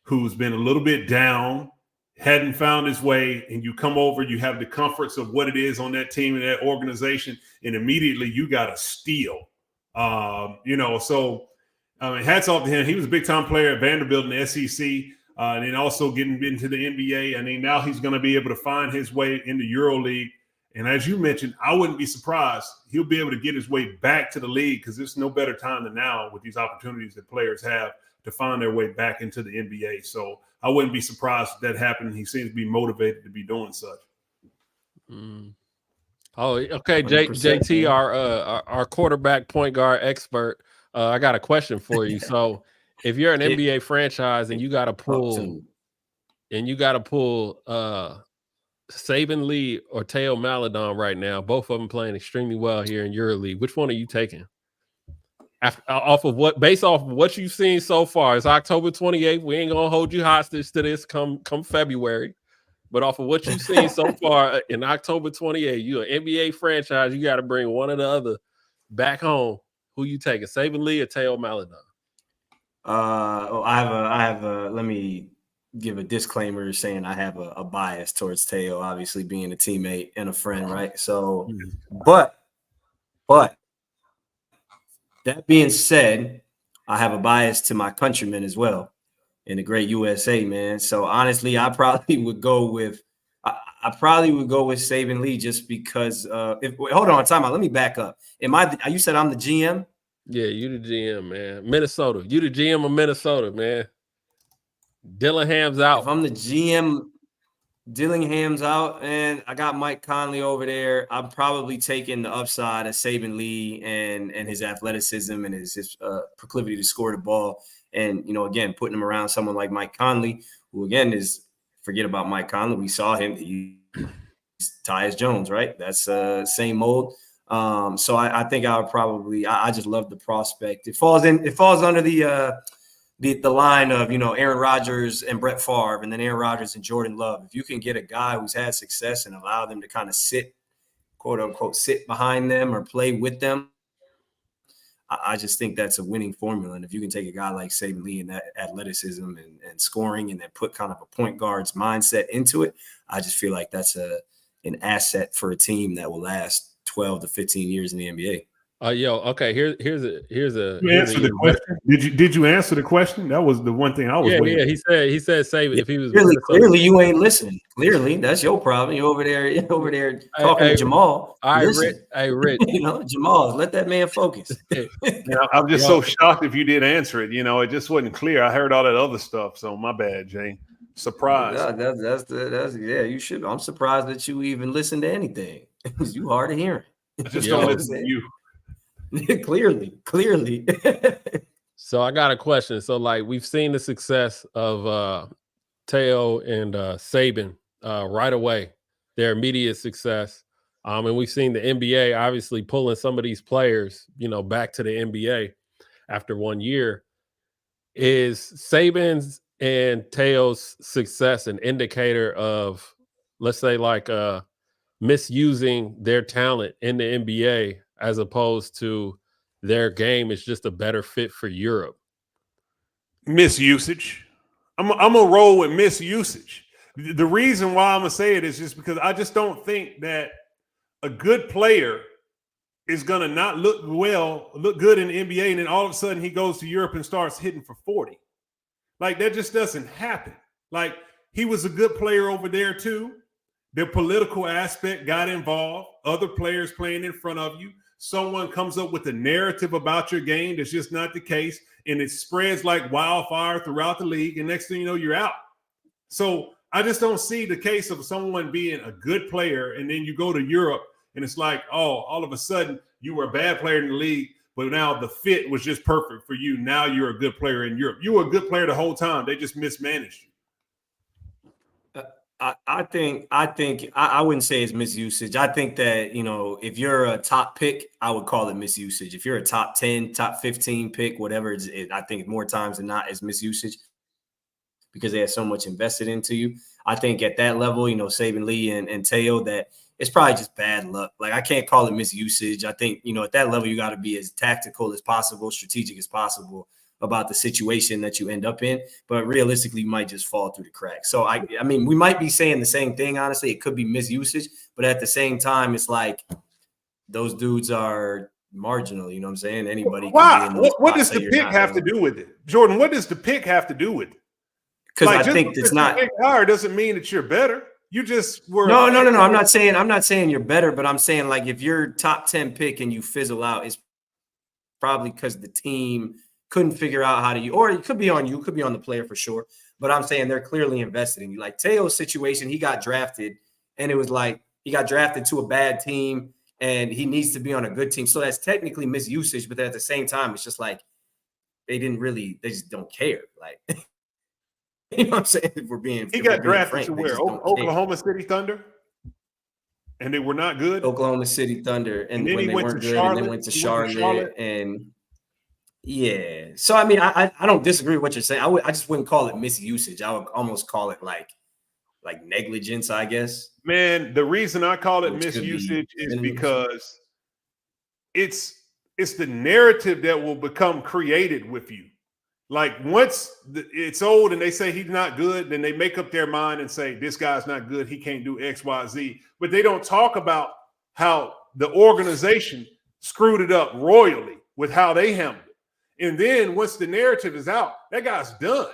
who's been a little bit down, hadn't found his way, and you come over, you have the comforts of what it is on that team and that organization, and immediately you got a steal. You know, so hats off to him. He was a big-time player at Vanderbilt in the SEC, and then also getting into the NBA. I mean, now he's going to be able to find his way in the EuroLeague. And as you mentioned, I wouldn't be surprised he'll be able to get his way back to the league, because there's no better time than now with these opportunities that players have to find their way back into the NBA. So I wouldn't be surprised if that happened. He seems to be motivated to be doing such. Oh, okay. JT, our quarterback point guard expert. I got a question for you. So if you're an NBA franchise and you got to pull Saban Lee or Teo Maledon right now, both of them playing extremely well here in EuroLeague, which one are you taking? Based off of what you've seen so far? It's October 28th. We ain't gonna hold you hostage to this come February, but off of what you've seen so far in October 28th, you're an NBA franchise. You got to bring one or the other back home. Who you taking, Saban Lee or Teo Maledon? I have a. Let me give a disclaimer saying I have a bias towards Teo, obviously being a teammate and a friend, right? So, but. That being said, I have a bias to my countrymen as well in the great USA, man. So honestly, I probably would go with I probably would go with Saban Lee just because. Hold on, time out. Let me back up. You said I'm the GM? Yeah, you the GM, man. Minnesota. You the GM of Minnesota, man. Dillingham's out. If I'm the GM, Dillingham's out, and I got Mike Conley over there. I'm probably taking the upside of Saban Lee and his athleticism and his proclivity to score the ball. And, again, putting him around someone like Mike Conley, who, again, forget about Mike Conley. We saw him. He's Tyus Jones, right? That's same mold. So I think I would probably – I just love the prospect. It falls under the line of, Aaron Rodgers and Brett Favre, and then Aaron Rodgers and Jordan Love. If you can get a guy who's had success and allow them to kind of sit, quote unquote, sit behind them or play with them, I just think that's a winning formula. And if you can take a guy like Saban Lee and that athleticism and scoring and then put kind of a point guard's mindset into it, I just feel like that's an asset for a team that will last 12 to 15 years in the NBA. Okay. Here's a. You answered the question. Did you answer the question? That was the one thing I was. Yeah. He said Saban. If he was clearly you ain't listening. Clearly that's your problem. You're over there talking to Jamal. Rich. Jamal, let that man focus. I'm just so shocked if you did answer it. It just wasn't clear. I heard all that other stuff, so my bad, Jay. Surprise. You should. I'm surprised that you even listen to anything. You hard of hearing. I just don't listen to you. Clearly. So I got a question. So we've seen the success of Teo and Saban right away, their immediate success. And we've seen the NBA obviously pulling some of these players, back to the NBA after 1 year. Is Saban's and Teo's success an indicator of, let's say, misusing their talent in the NBA as opposed to their game is just a better fit for Europe? Misusage. I'm gonna roll with misusage. The reason why I'm gonna say it is just because I just don't think that a good player is gonna not look good in the NBA, and then all of a sudden he goes to Europe and starts hitting for 40. That just doesn't happen. He was a good player over there too. The political aspect got involved. Other players playing in front of you. Someone comes up with a narrative about your game that's just not the case, and it spreads like wildfire throughout the league, and next thing you know, you're out. So I just don't see the case of someone being a good player, and then you go to Europe, and it's like, oh, all of a sudden you were a bad player in the league, but now the fit was just perfect for you. Now you're a good player in Europe. You were a good player the whole time. They just mismanaged you. I think I wouldn't say it's misusage. I think that, if you're a top pick, I would call it misusage. If you're a top 10, top 15 pick, whatever, I think more times than not it's misusage because they have so much invested into you. I think at that level, Saban Lee and Teo, that it's probably just bad luck. I can't call it misusage. I think, at that level, you got to be as tactical as possible, strategic as possible about the situation that you end up in, but realistically you might just fall through the cracks. So I mean, we might be saying the same thing, honestly. It could be misusage, but at the same time, it's like those dudes are marginal, you know what I'm saying? Anybody. Why? What does the pick have to do with it? Jordan, what does the pick have to do with it? Because I think it's not hard doesn't mean that you're better. You just were No. I'm not saying you're better, but I'm saying if you're top 10 pick and you fizzle out, it's probably because the team couldn't figure out how to, or it could be on you, could be on the player for sure. But I'm saying they're clearly invested in you. Teo's situation, he got drafted, and it was he got drafted to a bad team, and he needs to be on a good team. So that's technically misusage, but at the same time, it's just they just don't care. You know what I'm saying? He got drafted to where? Oklahoma City Thunder? And they were not good? Oklahoma City Thunder. And then when they weren't good, and then went to Charlotte. And yeah. So, I mean, I don't disagree with what you're saying. I just wouldn't call it misusage. I would almost call it like negligence, I guess. Man, the reason I call it misusage is because it's the narrative that will become created with you. Once it's old and they say he's not good, then they make up their mind and say, this guy's not good. He can't do X, Y, Z. But they don't talk about how the organization screwed it up royally with how they handled it. And then once the narrative is out, that guy's done.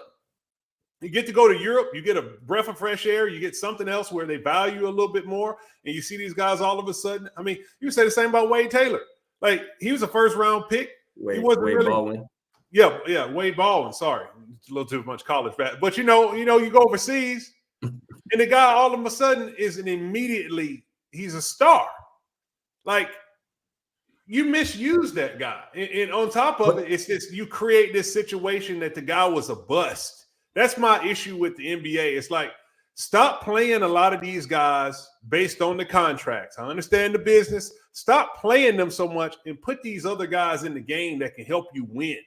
You get to go to Europe, you get a breath of fresh air, you get something else where they value you a little bit more, and you see these guys all of a sudden. I mean, you say the same about Wade Taylor. Like, he was a first-round pick. He wasn't Wade really Baldwin. Yeah, Wade Baldwin. Sorry, it's a little too much college back. But you go overseas, and the guy all of a sudden he's a star. Like, you misuse that guy, and on top of it, it's just you create this situation that the guy was a bust. That's my issue with the NBA. It's like, stop playing a lot of these guys based on the contracts. I understand the business. Stop playing them so much and put these other guys in the game that can help you win,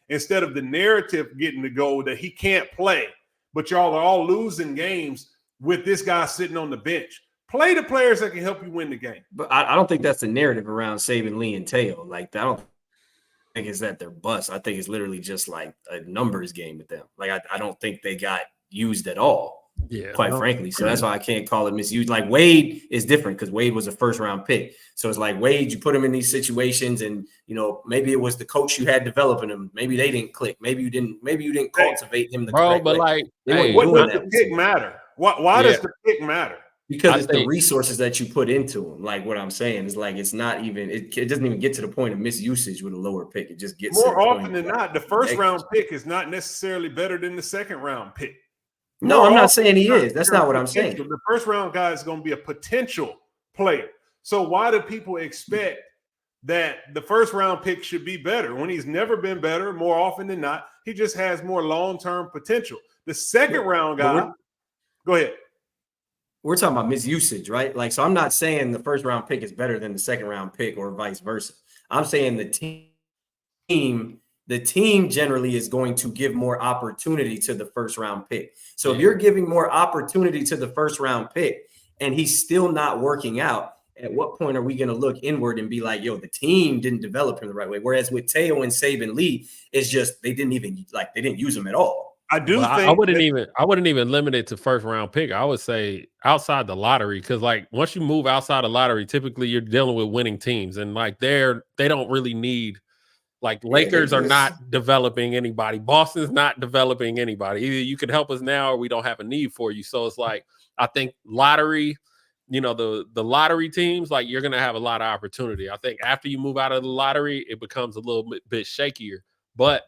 instead of the narrative getting to go that he can't play, but y'all are all losing games with this guy sitting on the bench. Play the players that can help you win the game. But I don't think that's the narrative around Saban Lee and Teo. Like, I don't think it's that they're bust. I think it's literally just like a numbers game with them. Like, I don't think they got used at all. Yeah, quite frankly. So that's why I can't call it misuse. Like, Wade is different because Wade was a first-round pick. So it's like, Wade, you put him in these situations, and maybe it was the coach you had developing him. Maybe they didn't click. Maybe you didn't cultivate him the correct way. Like, what does the pick matter? Why does the pick matter? Because it's the resources that you put into them. Like, what I'm saying is, like, it's not even it doesn't even get to the point of misusage with a lower pick. It just gets more often than not. The first-round pick is not necessarily better than the second-round pick. No, I'm not saying he is. That's not what I'm saying. The first-round guy is going to be a potential player. So why do people expect that the first-round pick should be better when he's never been better? More often than not, he just has more long-term potential. The second-round guy, go ahead. We're talking about misusage, right? Like, so I'm not saying the first-round pick is better than the second-round pick or vice versa. I'm saying the team generally is going to give more opportunity to the first-round pick. So if you're giving more opportunity to the first-round pick and he's still not working out, at what point are we going to look inward and be like, yo, the team didn't develop him the right way? Whereas with Teo and Saban Lee, it's just they didn't use him at all. I wouldn't even limit it to first round pick. I would say outside the lottery, because like once you move outside the lottery, typically you're dealing with winning teams, and like they don't really need, like, Lakers are not developing anybody. Boston's not developing anybody. Either you can help us now or we don't have a need for you. So it's like, I think lottery, the lottery teams, like, you're going to have a lot of opportunity. I think after you move out of the lottery, it becomes a little bit shakier. But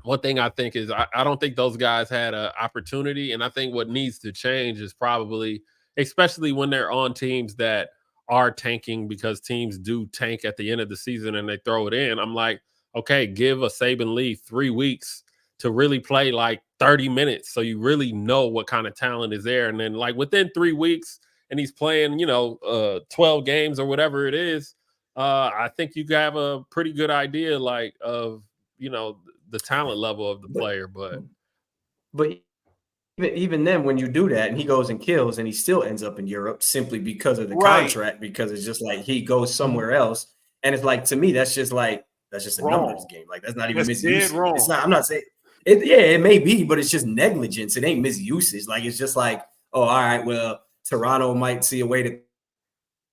one thing I think is I don't think those guys had an opportunity. And I think what needs to change is probably, especially when they're on teams that are tanking, because teams do tank at the end of the season and they throw it in. I'm like, okay, give a Saban Lee 3 weeks to really play like 30 minutes so you really know what kind of talent is there. And then, like, within 3 weeks, and he's playing, 12 games or whatever it is, I think you have a pretty good idea, like, of, the talent level of the player. But even then, when you do that and he goes and kills and he still ends up in Europe simply because of the contract, because it's just like he goes somewhere else. And it's like, to me, that's just a numbers game. Like, that's not even misuse. It's not, I'm not saying it. Yeah, it may be, but it's just negligence. It ain't misusage. Like, it's just like, oh, all right, well, Toronto might see a way to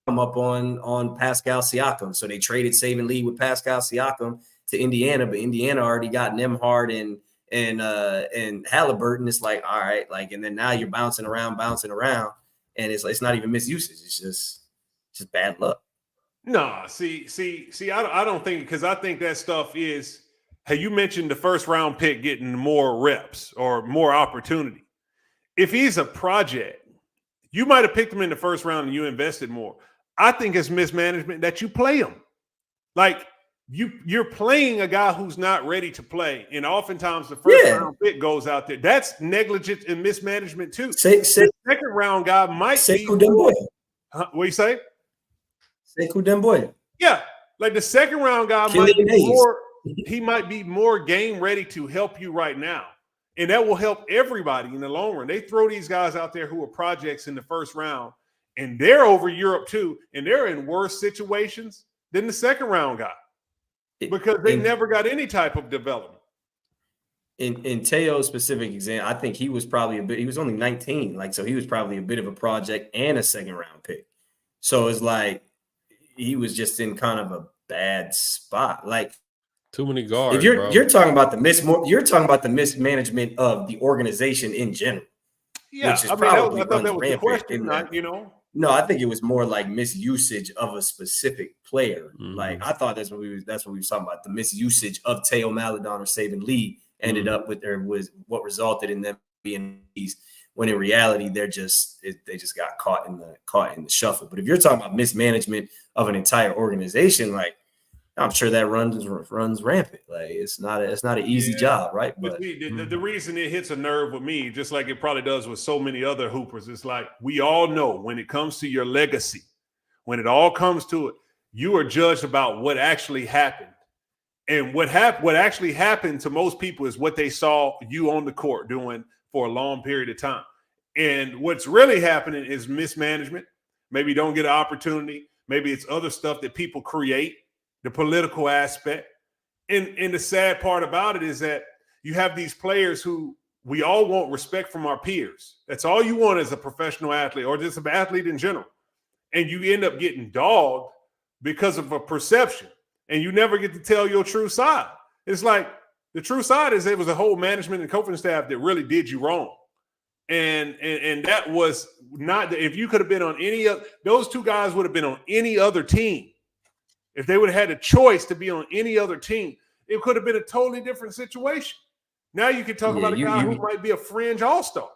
come up on Pascal Siakam. So they traded Saban Lee with Pascal Siakam to Indiana, but Indiana already got Nembhard and Halliburton. It's like, all right, like, and then now you're bouncing around, and it's not even misusage. It's just bad luck. No, see, I don't think, because I think that stuff is, hey, you mentioned the first round pick getting more reps or more opportunity. If he's a project, you might have picked him in the first round and you invested more. I think it's mismanagement that you play him. Like, you're playing a guy who's not ready to play, and oftentimes the first round pick goes out there. That's negligence and mismanagement too. The second round guy might be more, what you say? Sekou Demboya. Yeah, like the second round guy might be more. He might be more game ready to help you right now, and that will help everybody in the long run. They throw these guys out there who are projects in the first round, and they're over Europe too, and they're in worse situations than the second round guy. Because they never got any type of development. In Teo's specific example, I think he was probably he was only 19. Like, so he was probably a bit of a project and a second round pick. So it's like he was just in kind of a bad spot. Like, Too many guards. If you're talking about the mismanagement of the organization in general. Yeah, which is I probably thought that was the rampant question, No, I think it was more like misusage of a specific player. Mm-hmm. Like I thought that's what we were talking about. The misusage of Teo Maledon or Saban Lee ended up with was what resulted in them being these. When in reality, they just got caught in the shuffle. But if you're talking about mismanagement of an entire organization, like I'm sure that runs rampant. Like it's not an easy job, right? But the reason it hits a nerve with me, just like it probably does with so many other hoopers, is like we all know when it comes to your legacy, when it all comes to it, you are judged about what actually happened. And what actually happened to most people is what they saw you on the court doing for a long period of time. And what's really happening is mismanagement. Maybe you don't get an opportunity. Maybe it's other stuff that people create, the political aspect. And the sad part about it is that you have these players who we all want respect from our peers. That's all you want as a professional athlete or just an athlete in general. And you end up getting dogged because of a perception. And you never get to tell your true side. It's like the true side is it was a whole management and coaching staff that really did you wrong. And that was not – if you could have been on any other – those two guys would have been on any other team. If they would have had a choice to be on any other team, it could have been a totally different situation. Now you can talk about a guy who might be a fringe all-star.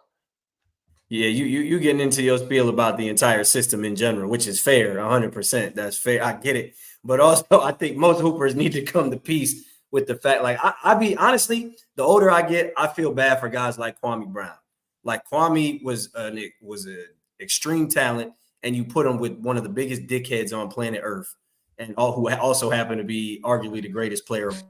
Yeah, you getting into your spiel about the entire system in general, which is fair, 100%. That's fair. I get it. But also, I think most hoopers need to come to peace with the fact, like, I be honestly, the older I get, I feel bad for guys like Kwame Brown. Like Kwame was an extreme talent, and you put him with one of the biggest dickheads on planet Earth, and who also happened to be arguably the greatest player of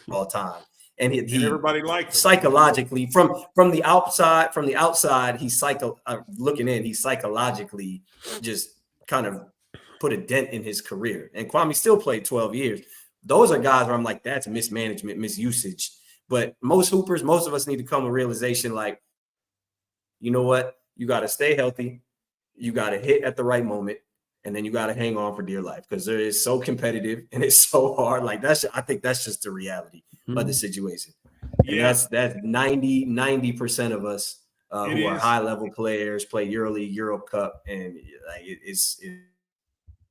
all time. And he everybody liked him. Psychologically, from the outside, he's looking in. He psychologically just kind of put a dent in his career. And Kwame still played 12 years. Those are guys where I'm like, that's mismanagement, misusage. But most hoopers, most of us need to come to realization, like, you know what? You got to stay healthy. You got to hit at the right moment. And then you got to hang on for dear life because it is so competitive and it's so hard. Like I think that's just the reality of the situation. And that's 90% of us who are high level players, play EuroLeague, Euro Cup. And like it's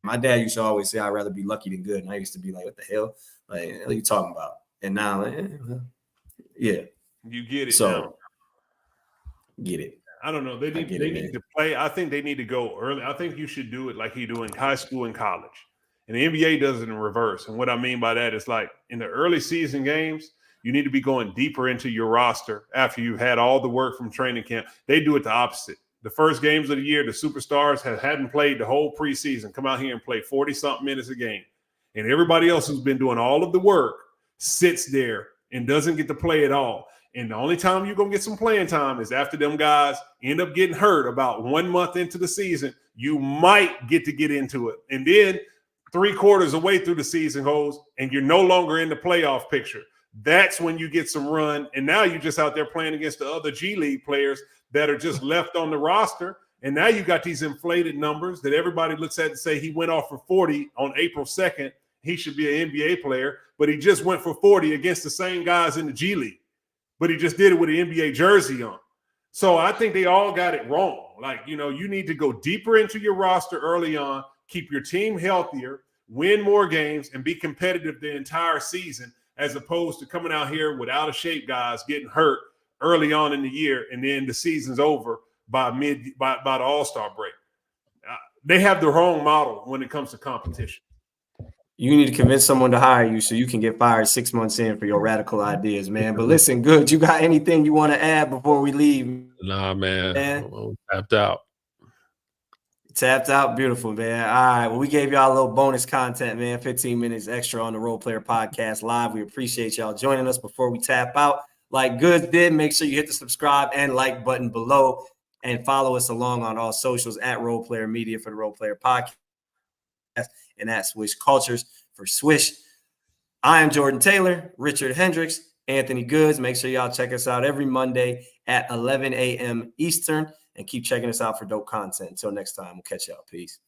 my dad used to always say, I'd rather be lucky than good. And I used to be like, what the hell? Like, what are you talking about? And now, yeah. You get it. So, now. Get it. I don't know. They need to play. I think they need to go early. I think you should do it like you do in high school and college. And the NBA does it in reverse. And what I mean by that is like in the early season games, you need to be going deeper into your roster after you've had all the work from training camp. They do it the opposite. The first games of the year, the superstars hadn't played the whole preseason, come out here and play 40-something minutes a game. And everybody else who's been doing all of the work sits there and doesn't get to play at all. And the only time you're going to get some playing time is after them guys end up getting hurt about 1 month into the season. You might get into it. And then 3/4 away through the season goes and you're no longer in the playoff picture. That's when you get some run. And now you're just out there playing against the other G League players that are just left on the roster. And now you got these inflated numbers that everybody looks at and say he went off for 40 on April 2nd. He should be an NBA player, but he just went for 40 against the same guys in the G League. But he just did it with an NBA jersey on. So I think they all got it wrong. Like, you need to go deeper into your roster early on, keep your team healthier, win more games, and be competitive the entire season, as opposed to coming out here with out-of-shape guys getting hurt early on in the year, and then the season's over by the All-Star break. They have the wrong model when it comes to competition. You need to convince someone to hire you so you can get fired 6 months in for your radical ideas, man. But listen, good. You got anything you want to add before we leave? Nah, man. Tapped out. Tapped out. Beautiful, man. All right. Well, we gave y'all a little bonus content, man. 15 minutes extra on the Role Player Podcast Live. We appreciate y'all joining us before we tap out. Like Goods did, make sure you hit the subscribe and like button below and follow us along on all socials at Role Player Media for the Role Player Podcast. And at Swish Cultures for Swish. I am Jordan Taylor, Richard Hendricks, Anthony Goods. Make sure y'all check us out every Monday at 11 a.m. Eastern and keep checking us out for dope content. Until next time, we'll catch y'all. Peace.